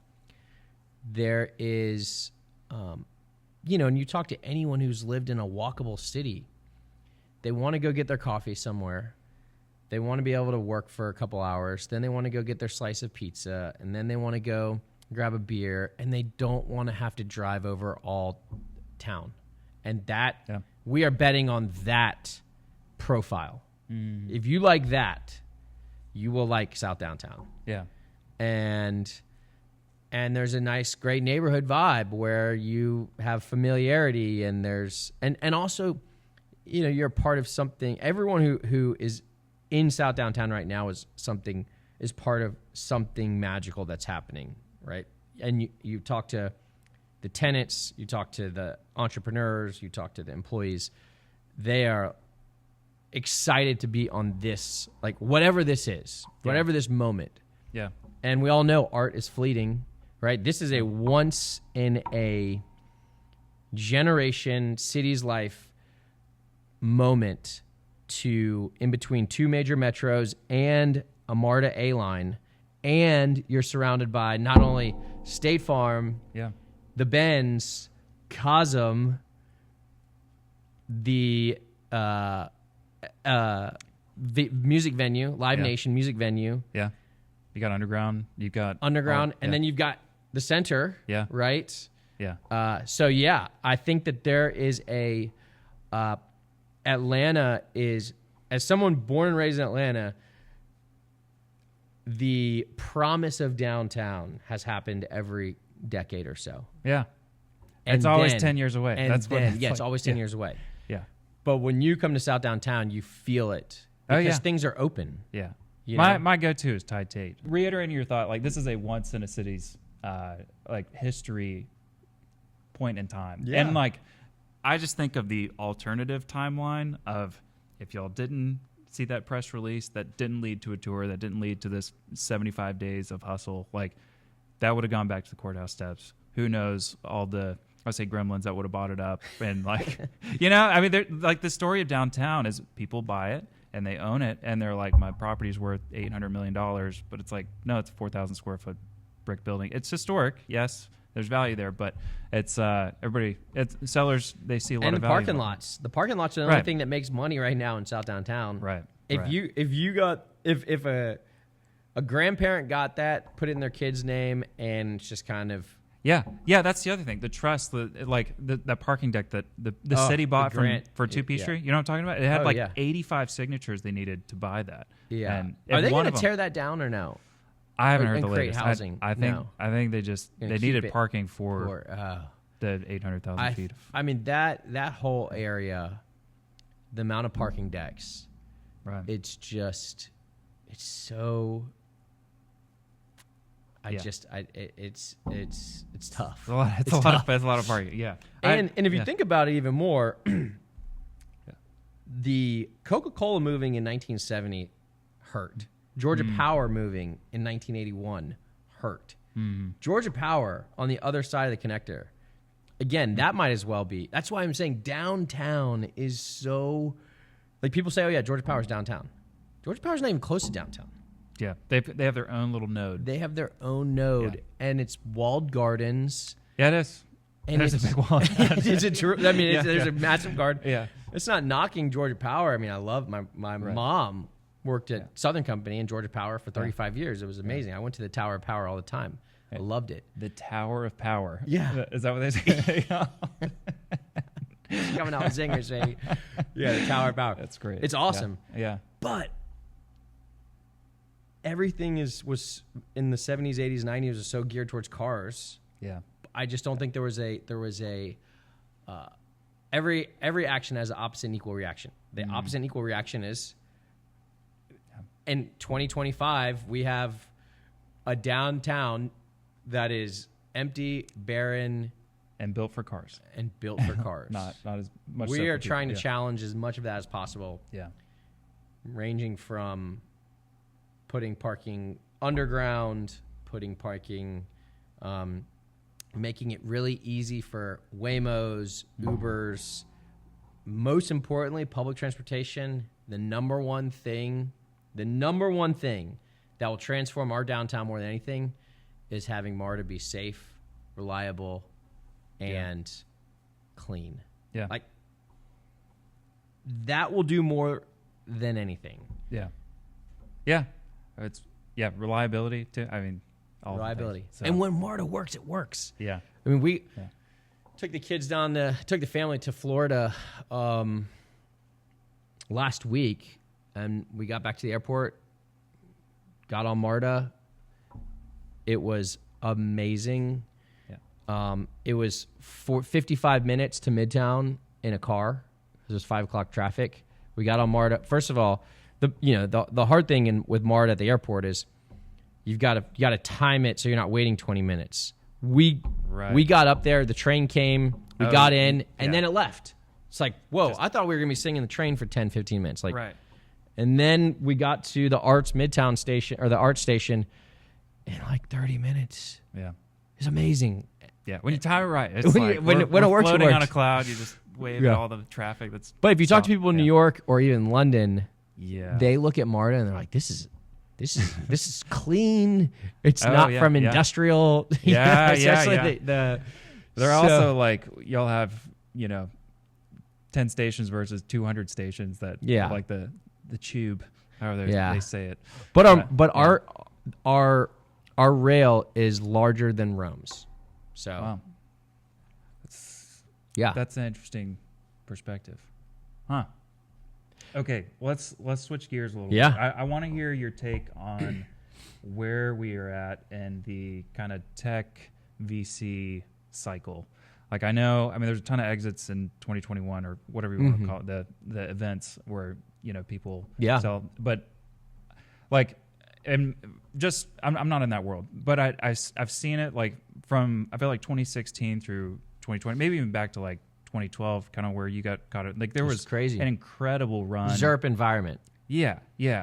there is, and you talk to anyone who's lived in a walkable city, they want to go get their coffee somewhere. They want to be able to work for a couple hours. Then they want to go get their slice of pizza, and then they want to go grab a beer, and they don't want to have to drive over all town. And we are betting on that profile. If you like that, you will like South Downtown. Yeah. And And there's a nice, great neighborhood vibe where you have familiarity, and there's and also, you're a part of something. Everyone who is in South Downtown right now is part of something magical that's happening, right? And you talk to the tenants, you talk to the entrepreneurs, you talk to the employees. They are excited to be on this, like whatever this is, whatever this moment. Yeah. And we all know art is fleeting, right? This is a once in a generation city's life moment in between two major metros and a MARTA A line, and you're surrounded by not only State Farm, the Benz, Cosm, the music venue, Live Nation music venue. Yeah. You got Underground. You've got Underground, and then you've got the center. Yeah. Right? Yeah. So, I think that there is Atlanta is, as someone born and raised in Atlanta, the promise of downtown has happened every decade or so. Yeah. And it's always 10 years away. It's always 10 years away. Yeah. But when you come to South Downtown, you feel it because things are open. Yeah. My go-to is Tide Tate. Reiterating your thought, like this is a once in a city's history point in time. Yeah. And like I just think of the alternative timeline of if y'all didn't see that press release, that didn't lead to a tour, that didn't lead to this 75 days of hustle, like that would have gone back to the courthouse steps. Who knows all the, I say gremlins that would have bought it up. And like, I mean, like the story of downtown is people buy it and they own it and they're like, my property's worth $800 million. But it's like, no, it's a 4,000 square foot brick building. It's historic. Yes. There's value there, but it's sellers, they see a lot of value. And the parking lots. The parking lots are the only thing that makes money right now in South Downtown. Right. If a grandparent got that, put it in their kid's name, and it's just kind of that's the other thing. The trust, that parking deck that the city bought for 2 Peachtree. You know what I'm talking about? It had 85 signatures they needed to buy that. Yeah. And are they going to tear that down or no? I haven't heard the latest. Housing. I think they needed parking for the 800,000 feet. I mean that whole area, the amount of parking decks, right? It's so. It's tough. It's a lot of parking. Yeah. And if you think about it even more, the Coca-Cola moving in 1970 hurt. Georgia Power moving in 1981 hurt. Georgia Power on the other side of the connector. Again, that might as well be. That's why I'm saying downtown is so. Like people say, oh yeah, Georgia Power's downtown. Georgia Power's not even close to downtown. Yeah, they have their own little node. They have their own node, and it's walled gardens. Yeah, it is. And there's a big wall. Is it true? I mean, there's a massive garden. Yeah, it's not knocking Georgia Power. I mean, I love my mom worked at Southern Company in Georgia Power for 35 years. It was amazing. I went to the Tower of Power all the time. I loved it. The Tower of Power. Yeah. Is that what they say? Coming out with zingers saying, the Tower of Power. That's great. It's awesome. Yeah. But everything was in the 70s, 80s, 90s was so geared towards cars. Yeah. I just don't think there was a every action has an opposite and equal reaction. The opposite and equal reaction is in 2025, we have a downtown that is empty, barren, and built for cars. not as much. We are trying to challenge as much of that as possible. Yeah. Ranging from putting parking underground, putting parking, making it really easy for Waymos, Ubers. Most importantly, public transportation. The number one thing that will transform our downtown more than anything is having MARTA be safe, reliable, and clean. Yeah. Like, that will do more than anything. Yeah. Yeah. It's, reliability, too. I mean, all reliability. So. And when MARTA works, it works. Yeah. I mean, we took the kids took the family to Florida last week, and we got back to the airport, got on MARTA. It was amazing. Yeah. It was 55 minutes to Midtown in a car. It was 5 o'clock traffic. We got on MARTA. First of all, the hard thing with MARTA at the airport is you got to time it so you're not waiting 20 minutes. We got up there, the train came, we got in, and then it left. It's like, whoa, I thought we were going to be sitting in the train for 10, 15 minutes. Like, right. And then we got to the Arts Midtown station, or the Arts station, in like 30 minutes. Yeah. It's amazing. Yeah, when you time it right. It's when like it we're works, floating it works. on a cloud. You just wave at all the traffic. But if you talk to people in New York or even London, yeah, they look at MARTA and they're like, this is clean. It's not from industrial. Yeah, especially They're also like, you'll have 10 stations versus 200 stations that like the tube, however they say it. But our rail is larger than Rome's. So wow. That's an interesting perspective. Huh. Okay, let's switch gears a little bit. I want to hear your take on where we are at in the kind of tech VC cycle. Like there's a ton of exits in 2021 or whatever you want to call it, the events where people sell, but like, and just I'm not in that world, but I've seen it like from I feel like 2016 through 2020, maybe even back to like 2012, kind of where you got caught. Like there was crazy, an incredible run. ZERP environment. Yeah.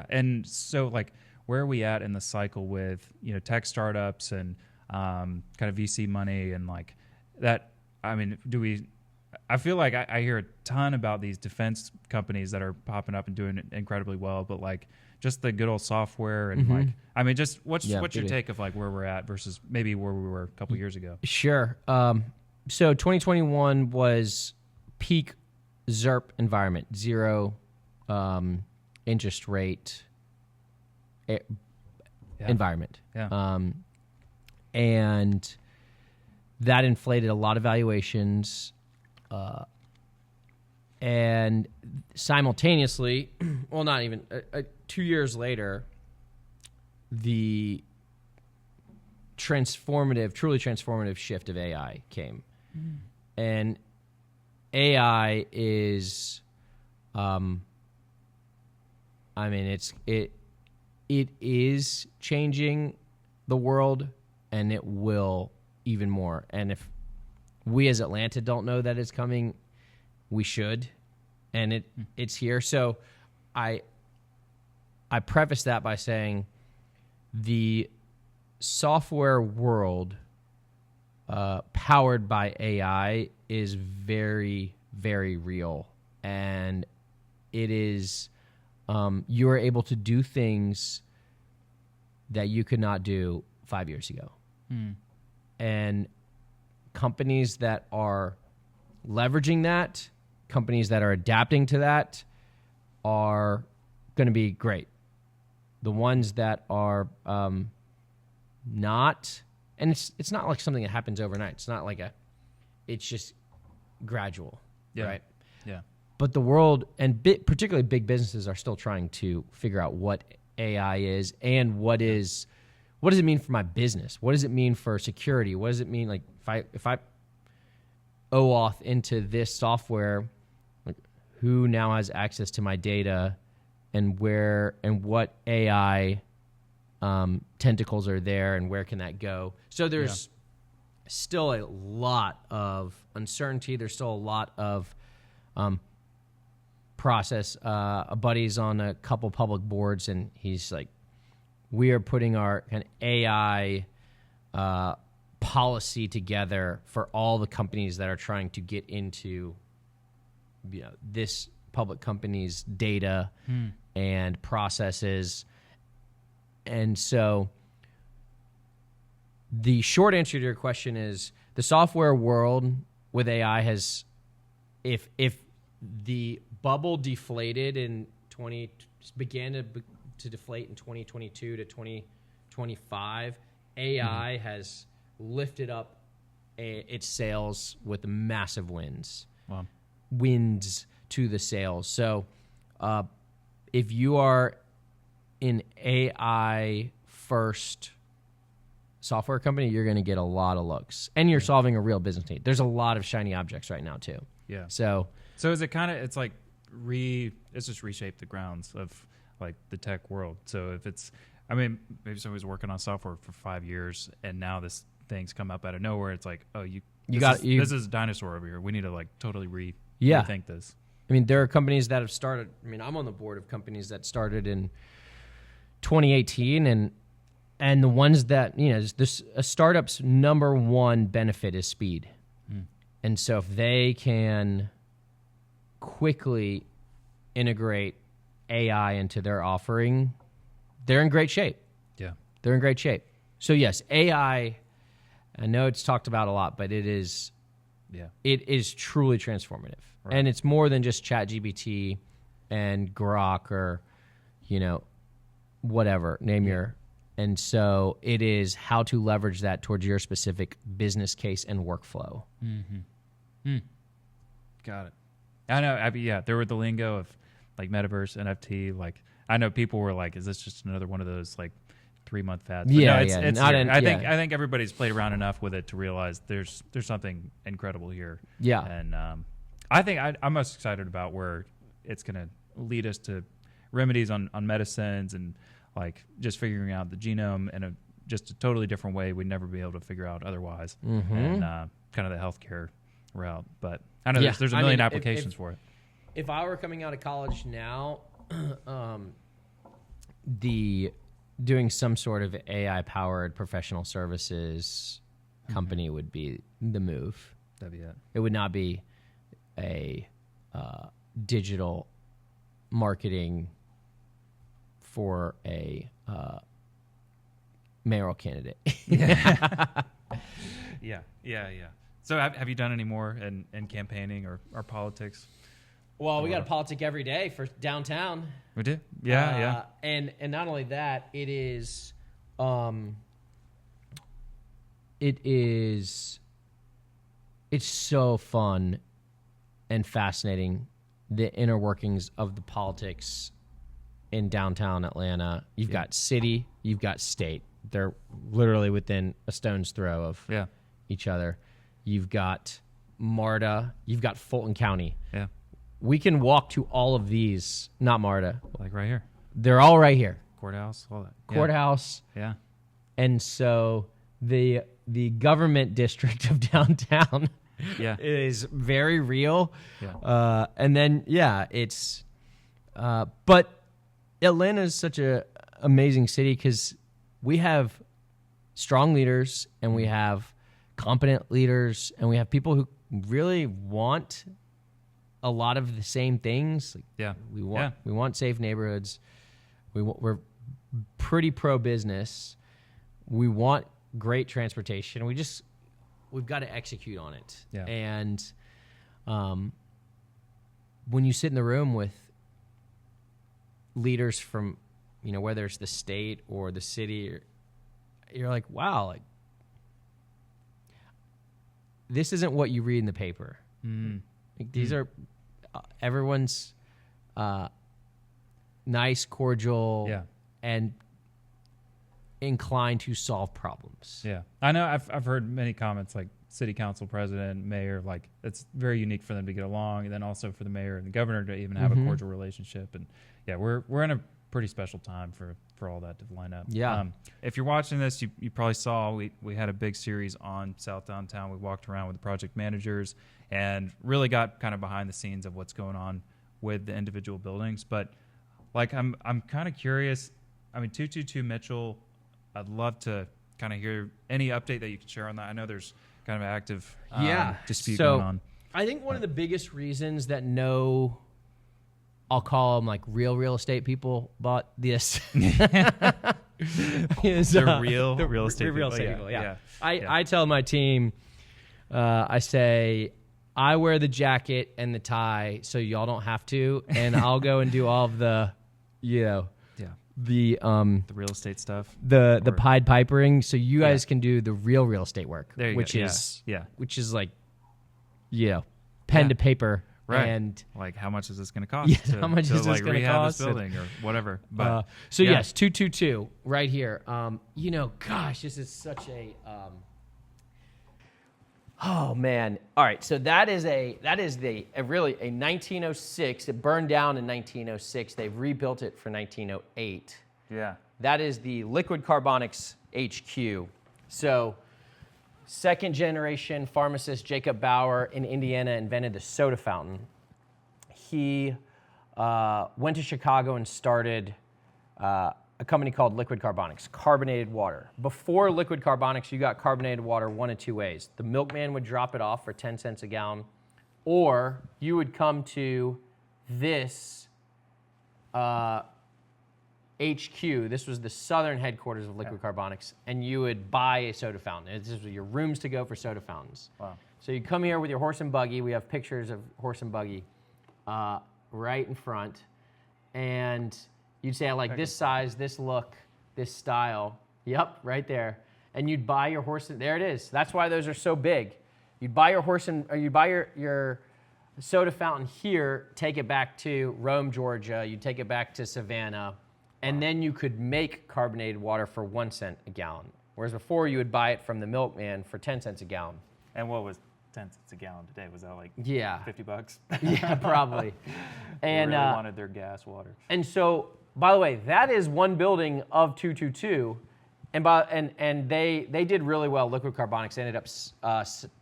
And so like, where are we at in the cycle with tech startups and kind of VC money and like that? I mean, I feel like I hear a ton about these defense companies that are popping up and doing it incredibly well, but like just the good old software and like, I mean, just what's your take of like where we're at versus maybe where we were a couple years ago? Sure. So 2021 was peak ZERP environment, zero interest rate environment. Yeah. And that inflated a lot of valuations. And simultaneously, well, not even 2 years later, the truly transformative shift of AI came. And AI is, it is changing the world, and it will even more. And if we as Atlanta don't know that it's coming, we should, and it's here. So I preface that by saying the software world powered by AI is very, very real, and it is you are able to do things that you could not do 5 years ago. And companies that are leveraging that, companies that are adapting to that are going to be great. The ones that are not, and it's not like something that happens overnight. It's not like it's just gradual, right? Yeah. But the world, and particularly big businesses, are still trying to figure out what AI is and what does it mean for my business? What does it mean for security? What does it mean, like, if I OAuth into this software, like, who now has access to my data, and where and what AI tentacles are there, and where can that go? So there's still a lot of uncertainty. There's still a lot of process. A buddy's on a couple public boards, and he's like, we are putting our kind of AI policy together for all the companies that are trying to get into this public company's data and processes. And so the short answer to your question is the software world with AI has, if the bubble deflated in began to deflate in 2022 to 2025, AI has lifted up its sales with massive wins. Wow. Wins to the sales. So if you are an AI first software company, you're going to get a lot of looks, and you're solving a real business need. There's a lot of shiny objects right now too. Yeah. So is it kind of, it's like it's just reshaped the grounds of like the tech world. So if it's, I mean, maybe somebody's working on software for 5 years and now this thing's come up out of nowhere. It's like, oh, this is a dinosaur over here. We need to like totally rethink this. I mean, there are companies that have started. I mean, I'm on the board of companies that started in 2018, and the ones that, you know, a startup's number one benefit is speed. And so if they can quickly integrate AI into their offering, they're in great shape. Yeah. They're in great shape. So yes, AI, I know it's talked about a lot, but it is truly transformative. Right. And it's more than just ChatGPT and Grok or, you know, whatever, name your. And so it is how to leverage that towards your specific business case and workflow. Got it. I know. There were the lingo of like metaverse, NFT. Like, I know people were like, "Is this just another one of those like 3-month fads?" But no, it's I think everybody's played around enough with it to realize there's something incredible here. Yeah. And I think I'm most excited about where it's going to lead us to remedies on medicines and like just figuring out the genome in just a totally different way we'd never be able to figure out otherwise. And kind of the healthcare route. But I know there's a million applications for it. If I were coming out of college now, doing some sort of AI-powered professional services company would be the move. That'd be it. It would not be a digital marketing for a mayoral candidate. Yeah. So have you done any more in campaigning or politics? Well, we got a politic every day for downtown. We do? Yeah. And not only that, it's so fun and fascinating, the inner workings of the politics in downtown Atlanta. You've got city, you've got state. They're literally within a stone's throw of each other. You've got MARTA, you've got Fulton County. Yeah. We can walk to all of these, not MARTA. Like right here. They're all right here. Courthouse, all that. Courthouse. Yeah. And so the government district of downtown is very real. Yeah. And then, it's... but Atlanta is such a amazing city because we have strong leaders and we have competent leaders and we have people who really want a lot of the same things. We want safe neighborhoods. We're pretty pro business. We want great transportation. We've got to execute on it. Yeah. And when you sit in the room with leaders from, whether it's the state or the city, you're like, wow, like this isn't what you read in the paper. Like, these are everyone's nice, cordial, and inclined to solve problems. Yeah, I know. I've heard many comments like city council president, mayor, like it's very unique for them to get along, and then also for the mayor and the governor to even have a cordial relationship. And we're in a pretty special time for all that to line up. Yeah. If you're watching this, you probably saw we had a big series on South Downtown. We walked around with the project managers and really got kind of behind the scenes of what's going on with the individual buildings. But like I'm kind of curious. I mean, 222 Mitchell, I'd love to kind of hear any update that you can share on that. I know there's kind of an active dispute going on. I think one of the biggest reasons that I'll call them like real estate people bought this. is, the real estate people. Yeah. I tell my team, I say, I wear the jacket and the tie so y'all don't have to, and I'll go and do all of the, the real estate stuff, the Pied Pipering, so you guys can do the real estate work, which is like, pen to paper Right. And like, how much is this going to cost? Yeah, how much is this like going to rehab cost? this building or whatever? But so yes, 222 right here. Gosh, this is such a. Oh man! All right, so that is a 1906. It burned down in 1906. They've rebuilt it for 1908. Yeah. That is the Liquid Carbonics HQ. So, second generation pharmacist Jacob Bauer in Indiana invented the soda fountain. He went to Chicago and started a company called Liquid Carbonics, carbonated water. Before Liquid Carbonics, you got carbonated water one of two ways. The milkman would drop it off for 10 cents a gallon, or you would come to this HQ. This was the southern headquarters of Liquid Carbonics, and you would buy a soda fountain. This was your rooms to go for soda fountains. Wow. So you come here with your horse and buggy. We have pictures of horse and buggy right in front, and you'd say, I like this size, this look, this style. Yep, right there. And you'd buy your horse. There it is. That's why those are so big. You'd buy your horse or you buy your soda fountain here, take it back to Rome, Georgia. You'd take it back to Savannah, and then you could make carbonated water for 1 cent a gallon. Whereas before, you would buy it from the milkman for 10 cents a gallon. And what was 10 cents a gallon today? Was that like $50? Yeah, probably. And they really wanted their gas water. And so, by the way, that is one building of 222, and they did really well. Liquid Carbonics ended up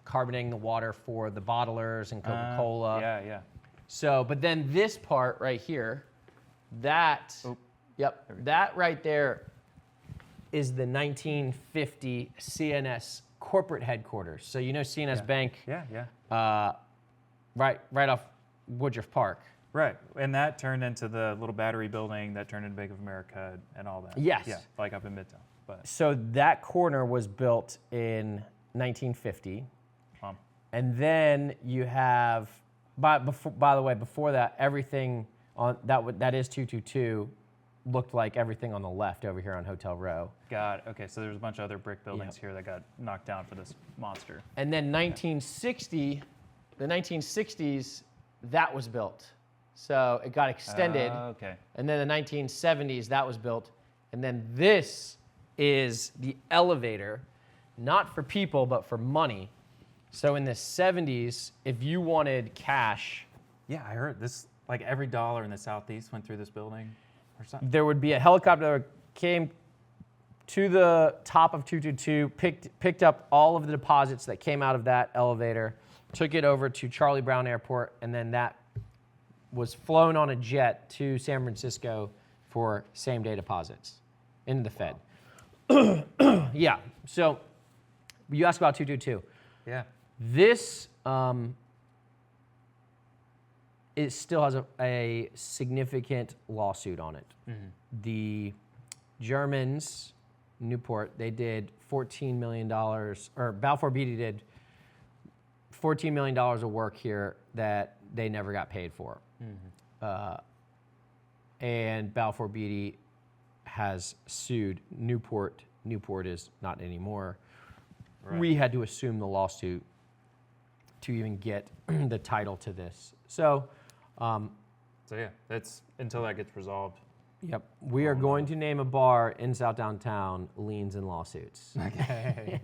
carbonating the water for the bottlers and Coca-Cola. Yeah. So, but then this part right here, that right there is the 1950 CNS corporate headquarters. So you know CNS Bank. Yeah. Right off Woodruff Park. Right, and that turned into the little battery building that turned into Bank of America and all that. Yes. Yeah, like up in Midtown. But so that corner was built in 1950. And then you have, by the way, before that, everything on that is 222 looked like everything on the left over here on Hotel Row. Got it. Okay, so there's a bunch of other brick buildings here that got knocked down for this monster. And then the 1960s, that was built. So it got extended. Okay. And then the 1970s, that was built. And then this is the elevator, not for people, but for money. So in the 70s, if you wanted cash. Yeah, I heard this, like every dollar in the Southeast went through this building or something. There would be a helicopter that came to the top of 222, picked up all of the deposits that came out of that elevator, took it over to Charlie Brown Airport, and then that was flown on a jet to San Francisco for same-day deposits into the Fed. Yeah, so you asked about 222. Yeah. This it still has a significant lawsuit on it. Mm-hmm. The Germans, Newport, they did $14 million, or Balfour Beatty did $14 million of work here that they never got paid for. Mm-hmm. And Balfour Beatty has sued Newport. Newport is not anymore. Right. We had to assume the lawsuit to even get the title to this. So yeah, that's until that gets resolved. Yep. We are going to name a bar in South Downtown Liens and Lawsuits. Okay.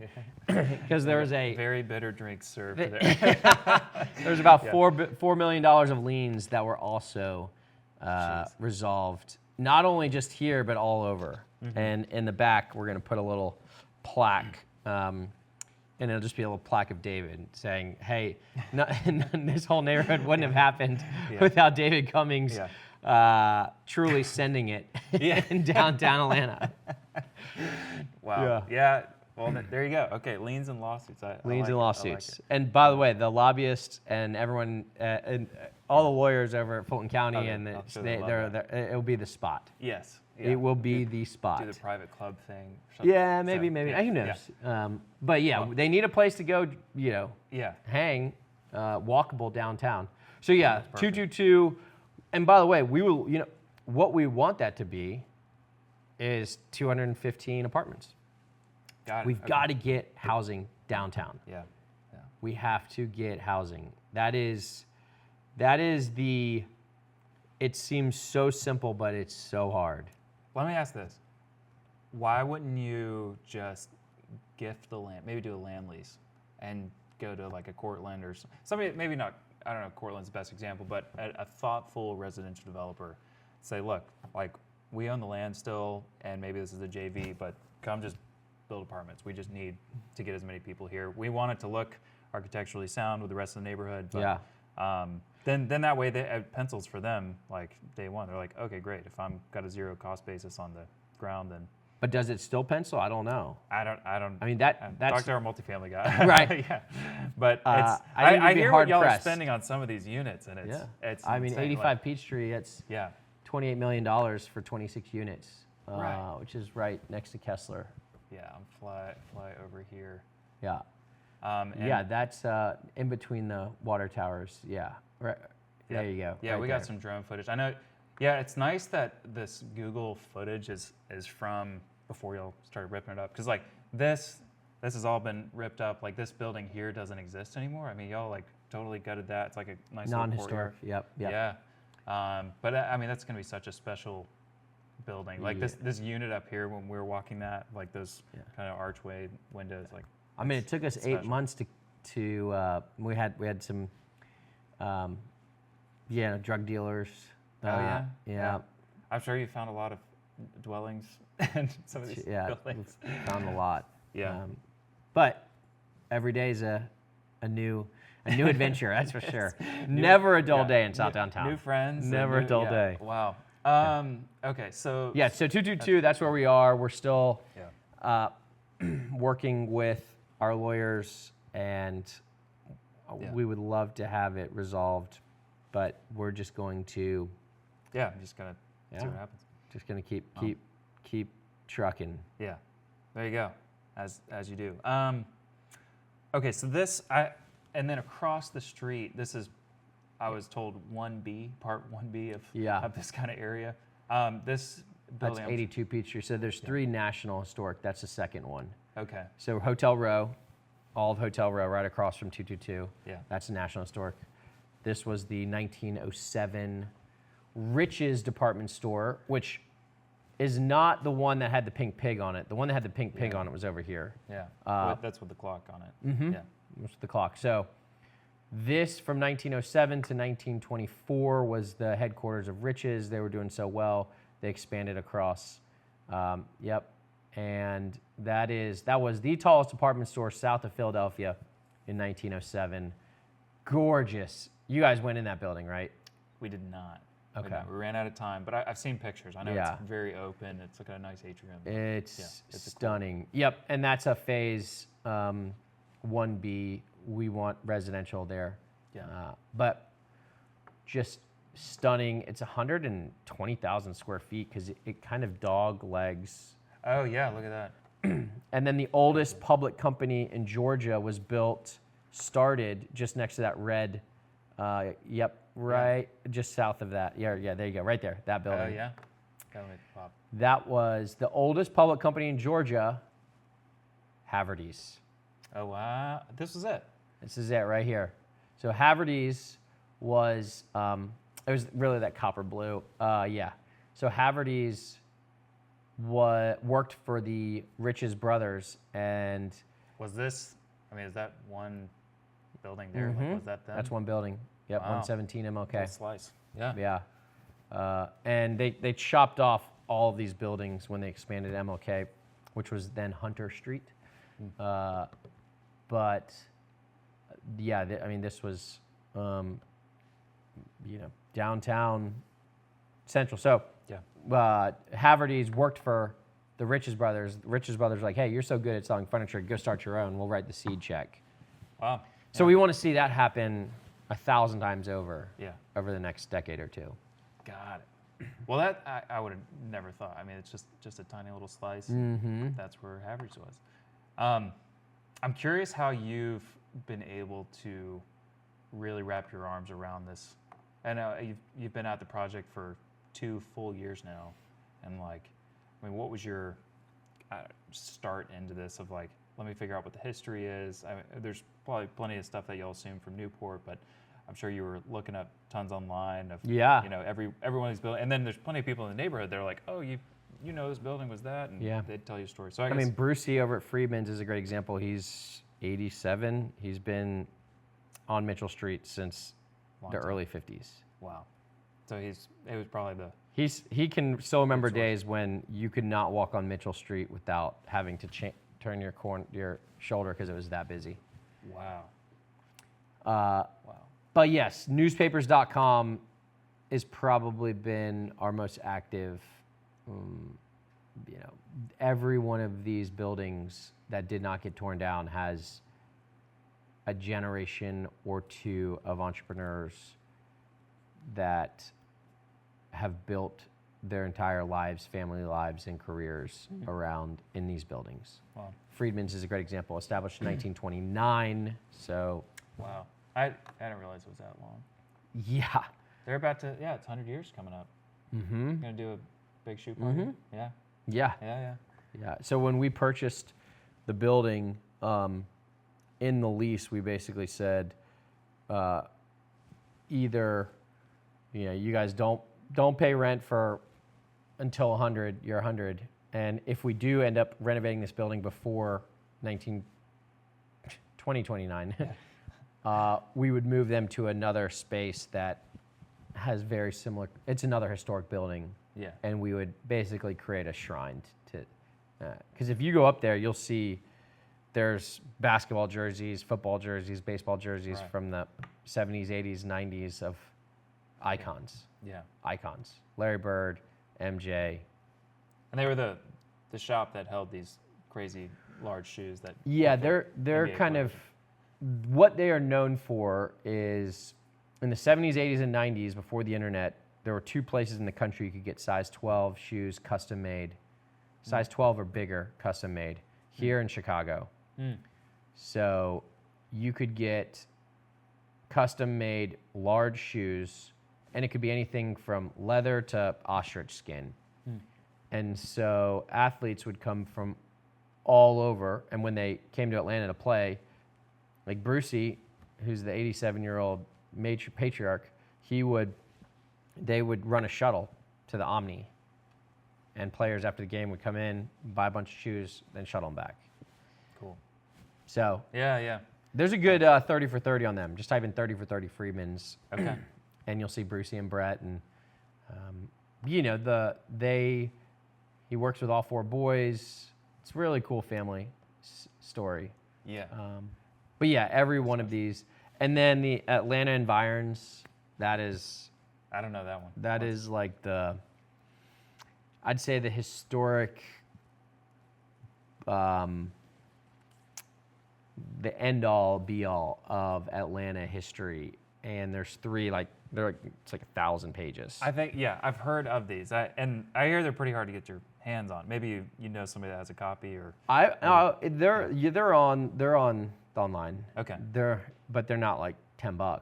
Because there's a very bitter drink served there. There's about $4 million of liens that were also resolved, not only just here, but all over. Mm-hmm. And in the back, we're going to put a little plaque, and it'll just be a little plaque of David saying, hey, this whole neighborhood wouldn't have happened without David Cummings truly sending it in downtown Atlanta. Wow. Yeah. Well, there you go. Okay, liens and lawsuits. Liens and lawsuits. And by the way, the lobbyists and everyone, and all the lawyers over at Fulton County, it'll be the spot. Yes. Yeah. It will be the spot. Do the private club thing. Yeah, maybe. Who knows? Yeah. But they need a place to go, hang, walkable downtown. So 222. And by the way, we will, what we want that to be is 215 apartments. Got it. We've got to get housing downtown. Yeah. We have to get housing. That is That is it seems so simple, but it's so hard. Let me ask this. Why wouldn't you just gift the land, maybe do a land lease and go to like a Cortland or somebody, maybe not, I don't know if Cortland's the best example, but a thoughtful residential developer. Say, look, like we own the land still, and maybe this is a JV, but come just build apartments. We just need to get as many people here. We want it to look architecturally sound with the rest of the neighborhood. But, then that way it pencils for them like day one. They're like, okay, great. If I'm got a zero cost basis on the ground, then. But does it still pencil? I don't know. I don't. I mean that's talk to our multifamily guy. Right. Yeah. But I hear what y'all are spending on some of these units, and it's I mean, insane. 85 like, Peachtree. It's yeah. $28 million for 26 units, which is right next to Kessler. Yeah, I'm fly over here. Yeah. And That's in between the water towers. Yeah. Right. There you go. Yeah, right we got some drone footage. I know. Yeah, it's nice that this Google footage is from before y'all started ripping it up. Because like this has all been ripped up. Like this building here doesn't exist anymore. I mean, y'all like totally gutted that. It's like a nice non-historic. Yep. Yeah. But I mean, that's going to be such a special building. Like this unit up here, when we were walking that, like those kind of archway windows. Like I mean, it took us 8 months to we had some drug dealers. Yeah. I'm sure you found a lot of dwellings in some of these buildings. Found a lot. Yeah. But every day is a new adventure, that's for sure. Never a dull day in South Downtown. New friends. Never a dull day. Wow. Okay, so. Yeah, so 222, that's where we are. We're still working with our lawyers, and we would love to have it resolved, but we're just going to. Yeah, I'm just going to see what happens. Just going to keep trucking. Yeah, there you go, as you do. Okay, so and then across the street, this is, I was told 1B, part 1B of this kind of area. This building. That's 82 Peachtree. So there's 3 National Historic. That's the second one. Okay. So Hotel Row, all of Hotel Row right across from 222. Yeah. That's a National Historic. This was the 1907 Rich's department store, which is not the one that had the pink pig on it. The one that had the pink pig on it was over here. Yeah, that's with the clock on it. Mm-hmm. Yeah, with the clock. So this from 1907 to 1924 was the headquarters of Rich's. They were doing so well, they expanded across. And that was the tallest department store south of Philadelphia in 1907. Gorgeous. You guys went in that building, right? We did not. Okay. We ran out of time, but I've seen pictures. I know it's very open. It's like a nice atrium. It's stunning. Cool. Yep, and that's a phase 1B. We want residential there. Yeah. But just stunning. It's 120,000 square feet because it kind of dog legs. Oh, yeah, look at that. And then the oldest public company in Georgia was started just next to that red, just south of that. Yeah, there you go, right there, that building. Oh, yeah? Gotta make it pop. That was the oldest public company in Georgia, Haverty's. Oh, wow. This is it. This is it right here. So Haverty's was, it was really that copper blue. So Haverty's worked for the Rich's brothers, and was this? I mean, is that one building there? Mm-hmm. Like, was that them? That's one building. Yep, wow. 117 MLK. Full slice. Yeah. Yeah. And they chopped off all of these buildings when they expanded MLK, which was then Hunter Street. But yeah, I mean, this was downtown central. So Haverty's worked for the Rich's brothers. The Rich's brothers were like, hey, you're so good at selling furniture, go start your own. We'll write the seed check. Wow. So we want to see that happen 1,000 times over. Yeah. Over the next decade or two. Got it. Well, that I would have never thought. I mean, it's just a tiny little slice. Mm-hmm. That's where Haverty's was. I'm curious how you've been able to really wrap your arms around this. I know you've been at the project for 2 full years now, and what was your start into this of let me figure out what the history is. I mean, there's probably plenty of stuff that you'll assume from Newport, but I'm sure you were looking up tons online of Yeah. every one of these buildings, and then there's plenty of people in the neighborhood. They're like, oh, you know this building was that, and they'd tell you stories. So I mean, Brucey over at Friedman's is a great example. He's 87. He's been on Mitchell Street since the early 50s. Wow. So it was probably the... He can still remember days when you could not walk on Mitchell Street without having to turn your shoulder because it was that busy. Wow. But yes, newspapers.com has probably been our most active. Every one of these buildings that did not get torn down has a generation or two of entrepreneurs that have built their entire lives, family lives, and careers around in these buildings. Wow. Friedman's is a great example, established in 1929. So, wow, I didn't realize it was that long. Yeah, they're about to. It's 100 years coming up. Mm-hmm. Gonna do a big shoot party. Mm-hmm. Yeah. So when we purchased the building, in the lease, we basically said, either, you guys don't pay rent for until 100, you're 100. And if we do end up renovating this building before 2029, we would move them to another space that has very similar, it's another historic building. Yeah. And we would basically create a shrine to, because if you go up there, you'll see there's basketball jerseys, football jerseys, baseball jerseys from the 70s, 80s, 90s of icons. Yeah. Icons. Larry Bird, MJ. And they were the shop that held these crazy large shoes that... Yeah, they're kind of... What they are known for is in the 70s, 80s, and 90s, before the internet, there were two places in the country you could get size 12 shoes custom made. Size 12 or bigger, custom made. Here in Chicago. So you could get custom made large shoes, and it could be anything from leather to ostrich skin. And so athletes would come from all over, and when they came to Atlanta to play, like Brucey, who's the 87-year-old patriarch, they would run a shuttle to the Omni, and players after the game would come in, buy a bunch of shoes, then shuttle them back. Cool. So yeah. There's a good 30 for 30 on them. Just type in 30 for 30 Freedman's. Okay. And you'll see Brucey and Brett, and he works with all four boys. It's a really cool family story. Yeah. But yeah, every one of these, and then the Atlanta Environs. That is. I don't know that one. That is like I'd say the historic. The end all be all of Atlanta history, and there's it's like 1,000 pages. I think I've heard of these, and I hear they're pretty hard to get your hands on. Maybe you know somebody that has a copy, or they're online. Okay. But they're not like $10. I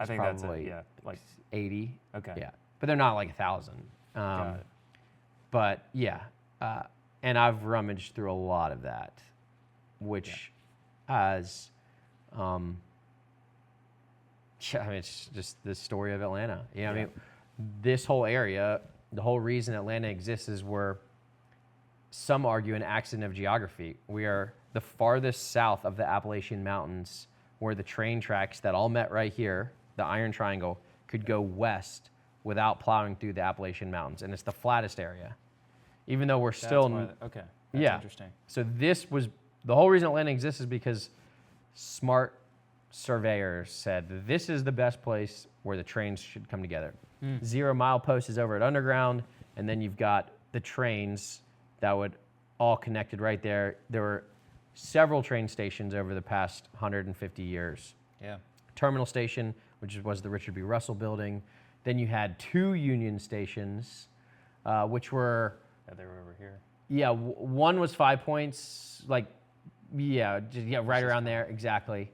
think probably that's like 80. Okay. Yeah, but they're not like 1,000. Got it. But yeah, and I've rummaged through a lot of that, which has, it's just the story of Atlanta. I mean, this whole area, the whole reason Atlanta exists is some argue an accident of geography. We are the farthest south of the Appalachian Mountains, where the train tracks that all met right here, the Iron Triangle, could go west without plowing through the Appalachian Mountains, and it's the flattest area. Even though we're still... That's interesting. So this was... The whole reason Atlanta exists is because smart surveyors said this is the best place where the trains should come together. 0 Mile Post is over at Underground, and then you've got the trains that would all connected right there. There were several train stations over the past 150 years. Yeah. Terminal Station, which was the Richard B. Russell building. Then you had 2 Union stations, which were... Yeah, they were over here. Yeah, one was 5 Points, right around there, exactly.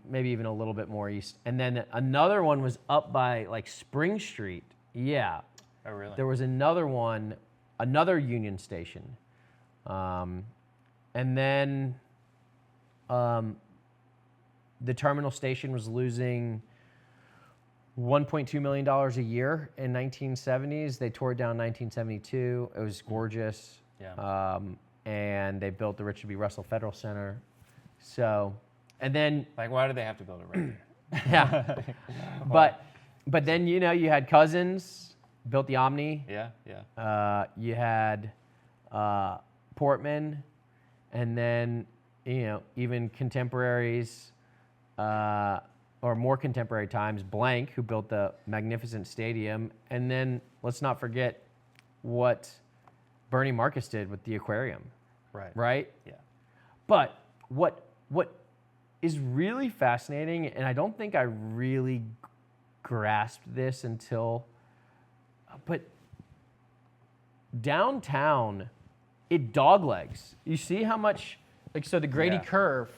Maybe even a little bit more east. And then another one was up by like Spring Street. Yeah. Oh, really? There was another one, another Union station. And then the terminal station was losing $1.2 million a year in 1970s. They tore it down in 1972. It was gorgeous. Yeah. And they built the Richard B. Russell Federal Center. So, and then... Like, why did they have to build it right there? Yeah. But then, you had Cousins, built the Omni. Yeah, yeah. You had Portman, and then, even contemporaries, or more contemporary times, Blank, who built the magnificent stadium. And then let's not forget what Bernie Marcus did with the aquarium. Right? Yeah. But what is really fascinating, and I don't think I really grasped this but downtown, it doglegs. You see how much, so the Grady curve,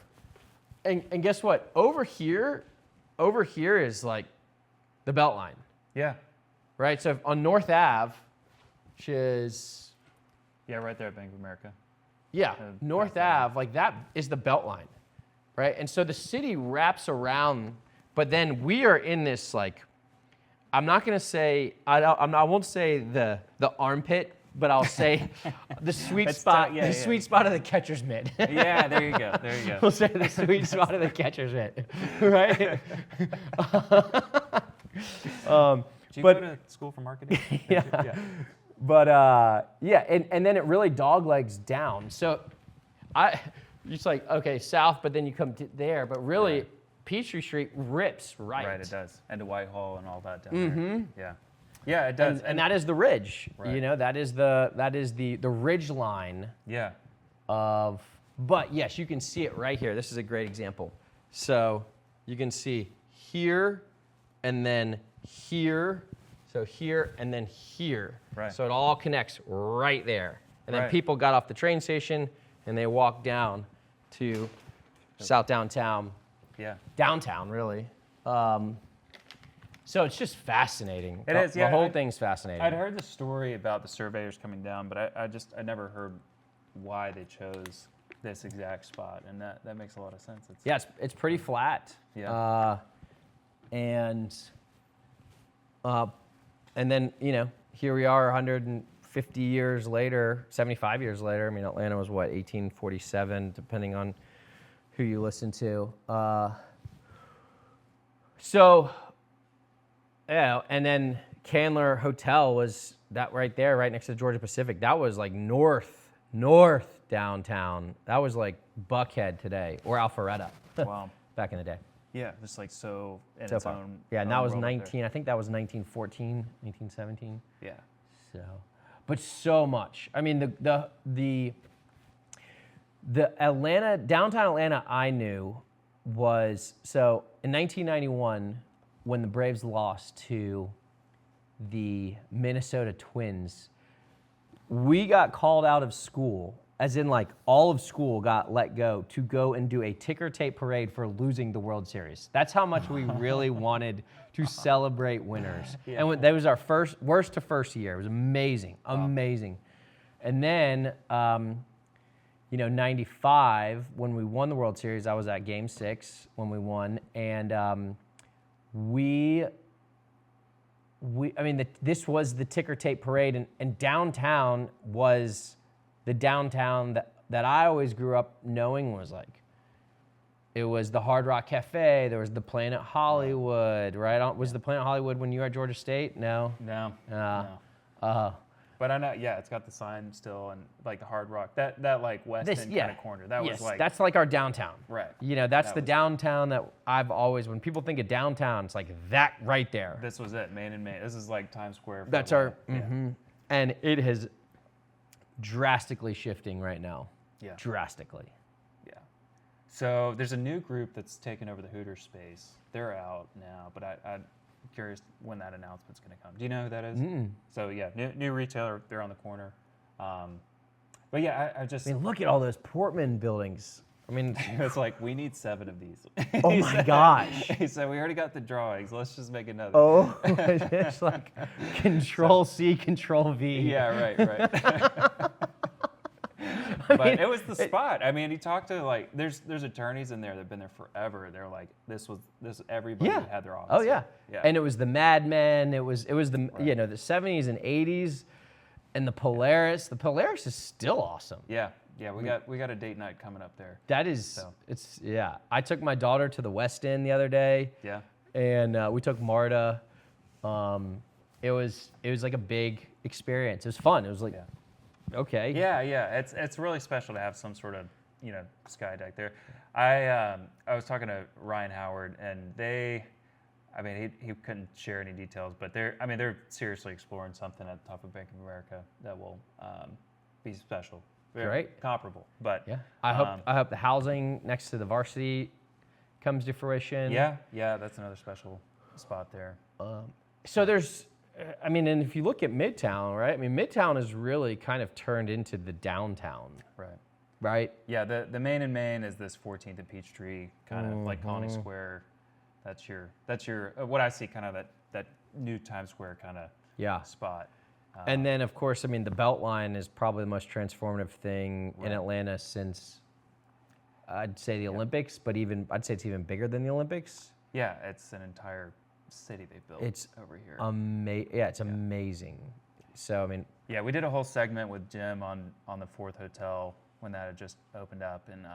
and guess what? Over here is like the BeltLine. Yeah. Right? So on North Ave, which is... Yeah, right there at Bank of America. Yeah, North Ave, like that is the BeltLine, right? And so the city wraps around, but then we are in this, like, I'm not going to say, I won't say the armpit, but I'll say the sweet spot, sweet spot of the catcher's mitt. Yeah, there you go. We'll say the sweet spot of the catcher's mitt, right? Did you go to school for marketing? Yeah. But and then it really doglegs down. So it's like, okay, south, but then you come to there, but really Peachtree Street rips right. Right, it does. And to Whitehall and all that down there. Yeah. Yeah, it does. And that is the ridge. Right. That is the ridge line. Yeah. But yes, you can see it right here. This is a great example. So you can see here and then here. So here and then here. Right. So it all connects right there. And then Right. people got off the train station and they walked down to South Downtown. Yeah. Downtown, really. So it's just fascinating. It is, yeah. The whole thing's fascinating. I'd heard the story about the surveyors coming down, but I never heard why they chose this exact spot, and that makes a lot of sense. It's pretty flat. Yeah. And then, here we are 150 years later, 75 years later. I mean, Atlanta was 1847, depending on who you listen to. And then Candler Hotel was that right there, right next to Georgia Pacific. That was like north downtown. That was like Buckhead today, or Alpharetta. Wow. Back in the day. Yeah, just like so in So its far. own. Yeah, and that own was world 19. I think that was 1914, 1917. Yeah. So, but so much. I mean, the Atlanta, downtown Atlanta I knew was, so in 1991, when the Braves lost to the Minnesota Twins, we got called out of school, as in like all of school got let go to go and do a ticker tape parade for losing the World Series. That's how much we really wanted to celebrate winners. Yeah. And that was our worst to first year. It was amazing, amazing. And then, 95, when we won the World Series, I was at Game 6 when we won, and this was the ticker tape parade, and downtown was the downtown that I always grew up knowing was like, it was the Hard Rock Cafe, there was the Planet Hollywood, right? Was the Planet Hollywood when you were at Georgia State? No. No. But I know, it's got the sign still, and like the Hard Rock, that like West End kind of corner. That was like, that's like our downtown. Right. That's the downtown that I've always, when people think of downtown, it's like that right there. This was it, Main and Main. This is like Times Square. That's our, and it is drastically shifting right now. Yeah. Drastically. Yeah. So there's a new group that's taken over the Hooters space. They're out now, but I'm curious when that announcement's going to come. Do you know who that is? Mm-mm. So yeah, new retailer. They're on the corner. But yeah, I just. I mean, look at all those Portman buildings. I mean, it's like, we need 7 of these. Oh my gosh. He said, we already got the drawings. Let's just make another. Oh, it's like Control C, Control V. Yeah, right. I But it was the spot. I mean, he talked to like there's attorneys in there that've been there forever. They're like this everybody had their office. Oh yeah. And it was the Mad Men. It was the the 70s and 80s, and the Polaris. The Polaris is still awesome. Yeah. We got a date night coming up there. That is I took my daughter to the West End the other day. Yeah. And we took Marta. It was like a big experience. It was fun. It was like okay. Yeah. It's really special to have some sort of sky deck there. I was talking to Ryan Howard, and he couldn't share any details, but they're seriously exploring something at the top of Bank of America that will be special. Very comparable, but yeah. I hope the housing next to the Varsity comes to fruition. Yeah, that's another special spot there. So there's, and if you look at Midtown, right? I mean, Midtown is really kind of turned into the downtown. Right? Yeah, the main is this 14th and Peachtree, kind of like Colony Square. That's your what I see, kind of that new Times Square kind of spot. And then, of course, the BeltLine is probably the most transformative thing in Atlanta since, I'd say, the Olympics, but I'd say it's even bigger than the Olympics. Yeah, it's an entire city they built over here. It's amazing. So, yeah, we did a whole segment with Jim on the Fourth Hotel when that had just opened up. And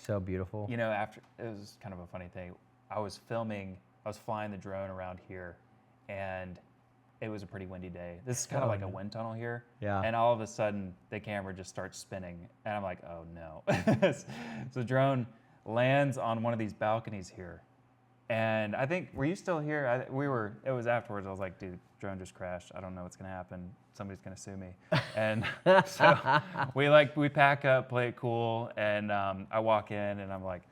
so beautiful. After, it was kind of a funny thing. I was flying the drone around here, and it was a pretty windy day. This is kind of like a wind tunnel here. Yeah. And all of a sudden, the camera just starts spinning. And I'm like, oh, no. So the drone lands on one of these balconies here. And I think, were you still here? It was afterwards. I was like, dude, drone just crashed. I don't know what's going to happen. Somebody's going to sue me. And so we pack up, play it cool. And I walk in, and I'm like,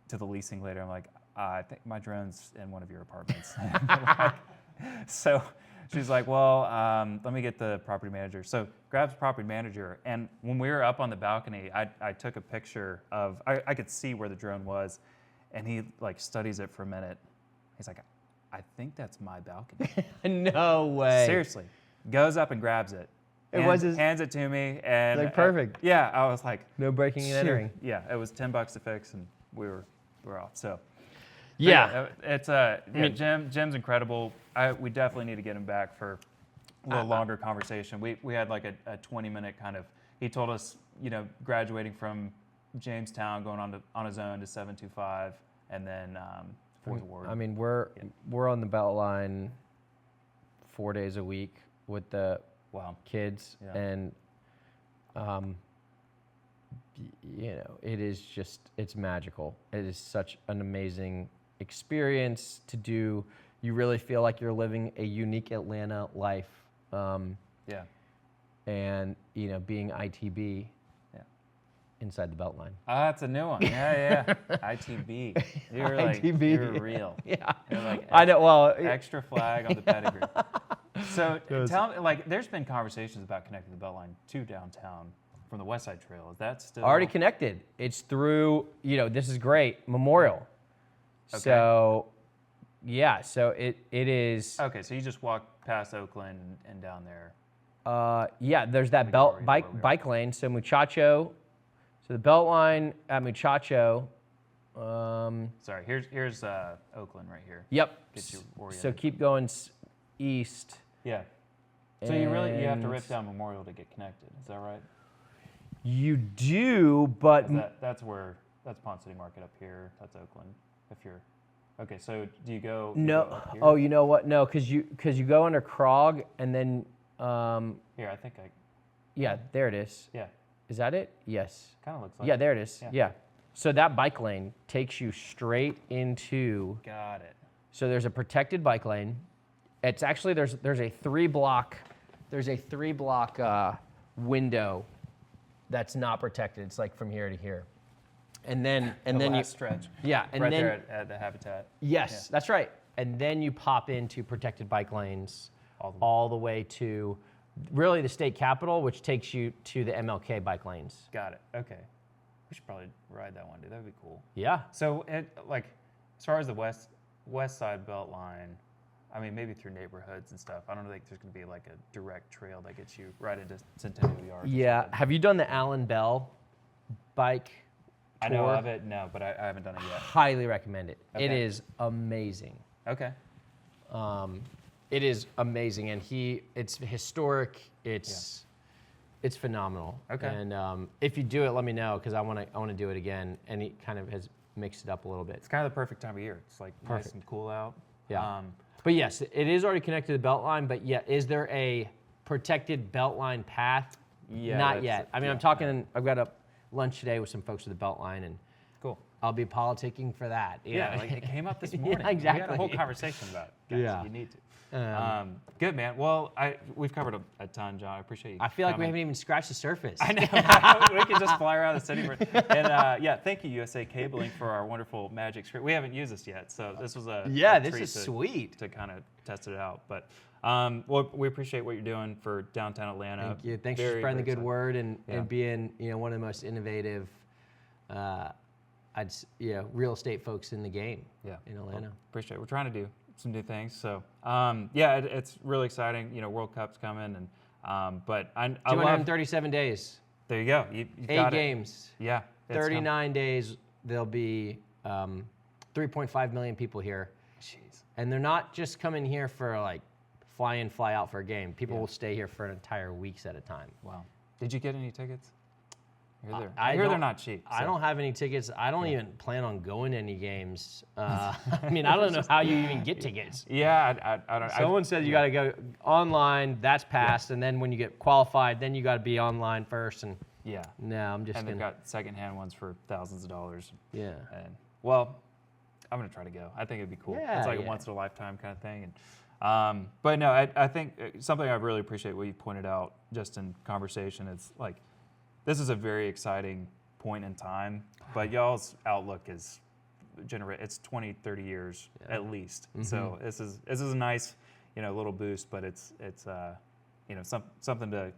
to the leasing lady, I'm like, I think my drone's in one of your apartments. So she's like, well, let me get the property manager. So grabs property manager. And when we were up on the balcony, I took a picture of, I could see where the drone was. And he studies it for a minute. He's like, I think that's my balcony. No way. Seriously. Goes up and grabs it. Hands it to me. And perfect. I was like. No breaking and entering. Yeah, it was $10 to fix, and we were off. So. Yeah. It's Jim's incredible. We definitely need to get him back for a little longer conversation. We had like a 20-minute kind of. He told us, graduating from Jamestown, going on his own to 725, and then Fourth Ward. We're on the BeltLine 4 days a week with the kids, and it is it's magical. It is such an amazing experience to do. You really feel like you're living a unique Atlanta life. And being ITB inside the BeltLine. That's a new one. Yeah. ITB. You're like ITB. You're real. Yeah. You're like I know. Well, extra flag on the pedigree. So tell me, there's been conversations about connecting the BeltLine to downtown from the West Side Trail. Is that still already connected? It's through. This is great. Memorial. Okay. So, so it is. Okay, so you just walk past Oakland and down there. There's that bike lane. So Muchacho. So the BeltLine at Muchacho. Sorry, here's Oakland right here. Yep. Get you oriented. So keep going east. Yeah. So you have to rip down Memorial to get connected. Is that right? You do, but that's Pond City Market up here. That's Oakland. Okay, so do you go? No. Oh, you know what? No, because you go under Krog and then. Here, I think Yeah, there it is. Yeah. Is that it? Yes. Kind of looks like. Yeah, there it is. Yeah. So that bike lane takes you straight into. Got it. So there's a protected bike lane. It's actually there's a 3-block window that's not protected. It's like from here to here. And then you stretch. Yeah, and right then there at the Habitat. Yes, that's right. And then you pop into protected bike lanes all the way to really the state capitol, which takes you to the MLK bike lanes. Got it. Okay. We should probably ride that one, dude. That'd be cool. Yeah. So, as far as the west side BeltLine, I mean, maybe through neighborhoods and stuff. I don't think there's going to be like a direct trail that gets you right into Centennial Yard. Yeah. Have you done the Allen Bell bike tour? I know of it, no, but I haven't done it yet. Highly recommend it. Okay. It is amazing. Okay. It is amazing, and it's historic. It's phenomenal. Okay. And if you do it, let me know because I want to do it again. And he kind of has mixed it up a little bit. It's kind of the perfect time of year. It's like nice and cool out. Yeah. But yes, it is already connected to the BeltLine. But yeah, is there a protected BeltLine path? Yeah. Not yet. I mean, I'm talking. I've got a lunch today with some folks with the BeltLine, and cool. I'll be politicking for that. Yeah, like it came up this morning. Yeah, exactly. We had a whole conversation about it. Guys, Yeah. you need to. Good, man. Well, we've covered a ton, John. I appreciate you. I feel like we coming. haven't even scratched the surface. I know. We can just fly around the city. And yeah, thank you, USA Cabling, for our wonderful magic screen. We haven't used this yet, so this was a this treat is sweet to kind of test it out. But well, we appreciate what you're doing for downtown Atlanta. Thank you. Thanks Very, for spreading the very good excited. word and being one of the most innovative, real estate folks in the game. Yeah, in Atlanta. Well, appreciate it. We're trying to do some new things. So yeah, it's really exciting. World Cup's coming, and but I love. 237 days. There you go. You 8 got games. It. Yeah. 39 days. There'll be 3.5 million people here. Jeez. And they're not just coming here for like fly in, fly out for a game. People will stay here for entire weeks at a time. Wow. Did you get any tickets? I hear don't- they're not cheap. I so. don't have any tickets. I don't even plan on going to any games. I mean, I don't know how you even get tickets. Yeah, I don't. Someone said you got to go online. That's passed, and then when you get qualified, then you got to be online first. And Yeah. no, I'm just And gonna. they've got secondhand ones for thousands of dollars. Yeah. And well, I'm gonna try to go. I think it'd be cool. Yeah, It's like a yeah. once in a lifetime kind of thing. And but no, I think something I really appreciate what you pointed out just in conversation. It's like this is a very exciting point in time, but y'all's outlook is it's 20, 30 years at least. Mm-hmm. So this is a nice, little boost, but it's something to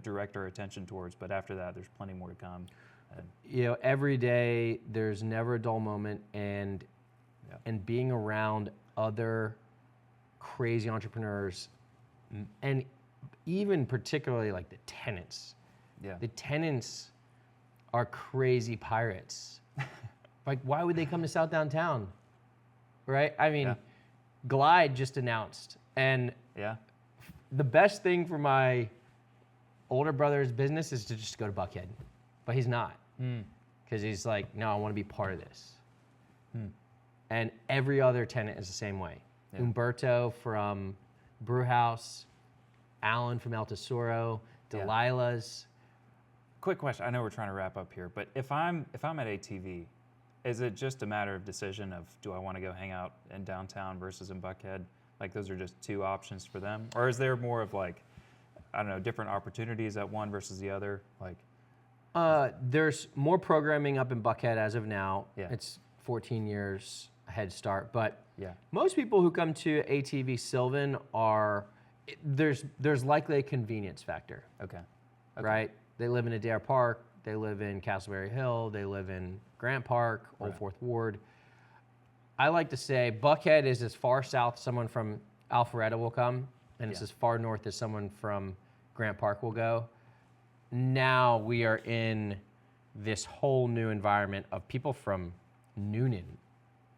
direct our attention towards. But after that, there's plenty more to come. And, Every day there's never a dull moment, and being around other crazy entrepreneurs, and even particularly like the tenants. yeah. The tenants are crazy pirates. Like, why would they come to South Downtown? Right? I mean, Yeah. Glide just announced, and Yeah. the best thing for my older brother's business is to just go to Buckhead, but he's not, because he's like, no, I want to be part of this. And every other tenant is the same way. Yeah. Umberto from Brewhouse, Alan from El Tesoro, Delilah's. Quick question. I know we're trying to wrap up here, but if I'm at ATV, is it just a matter of decision of do I want to go hang out in downtown versus in Buckhead? Like those are just two options for them, or is there more of like, I don't know, different opportunities at one versus the other? Like, There's more programming up in Buckhead as of now. Yeah. It's 14 years head start, but yeah, most people who come to ATV Sylvan there's likely a convenience factor, okay. right? They live in Adair Park, they live in Castleberry Hill, they live in Grant Park, Old Right. Fourth Ward. I like to say Buckhead is as far south as someone from Alpharetta will come, and it's Yeah. as far north as someone from Grant Park will go. Now we are in this whole new environment of people from Noonan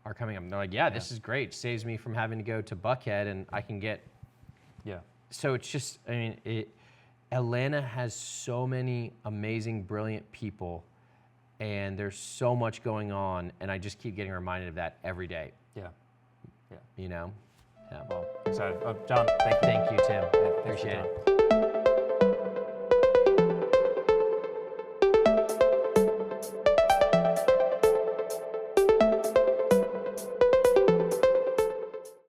are coming up. And they're like, yeah, this is great. Saves me from having to go to Buckhead, and I can get. Yeah. So it's just, Atlanta has so many amazing, brilliant people, and there's so much going on, and I just keep getting reminded of that every day. Yeah. Yeah. Yeah. Well, excited. John, thank you. Thank you, Tim. Yeah, thanks for your Appreciate time. it.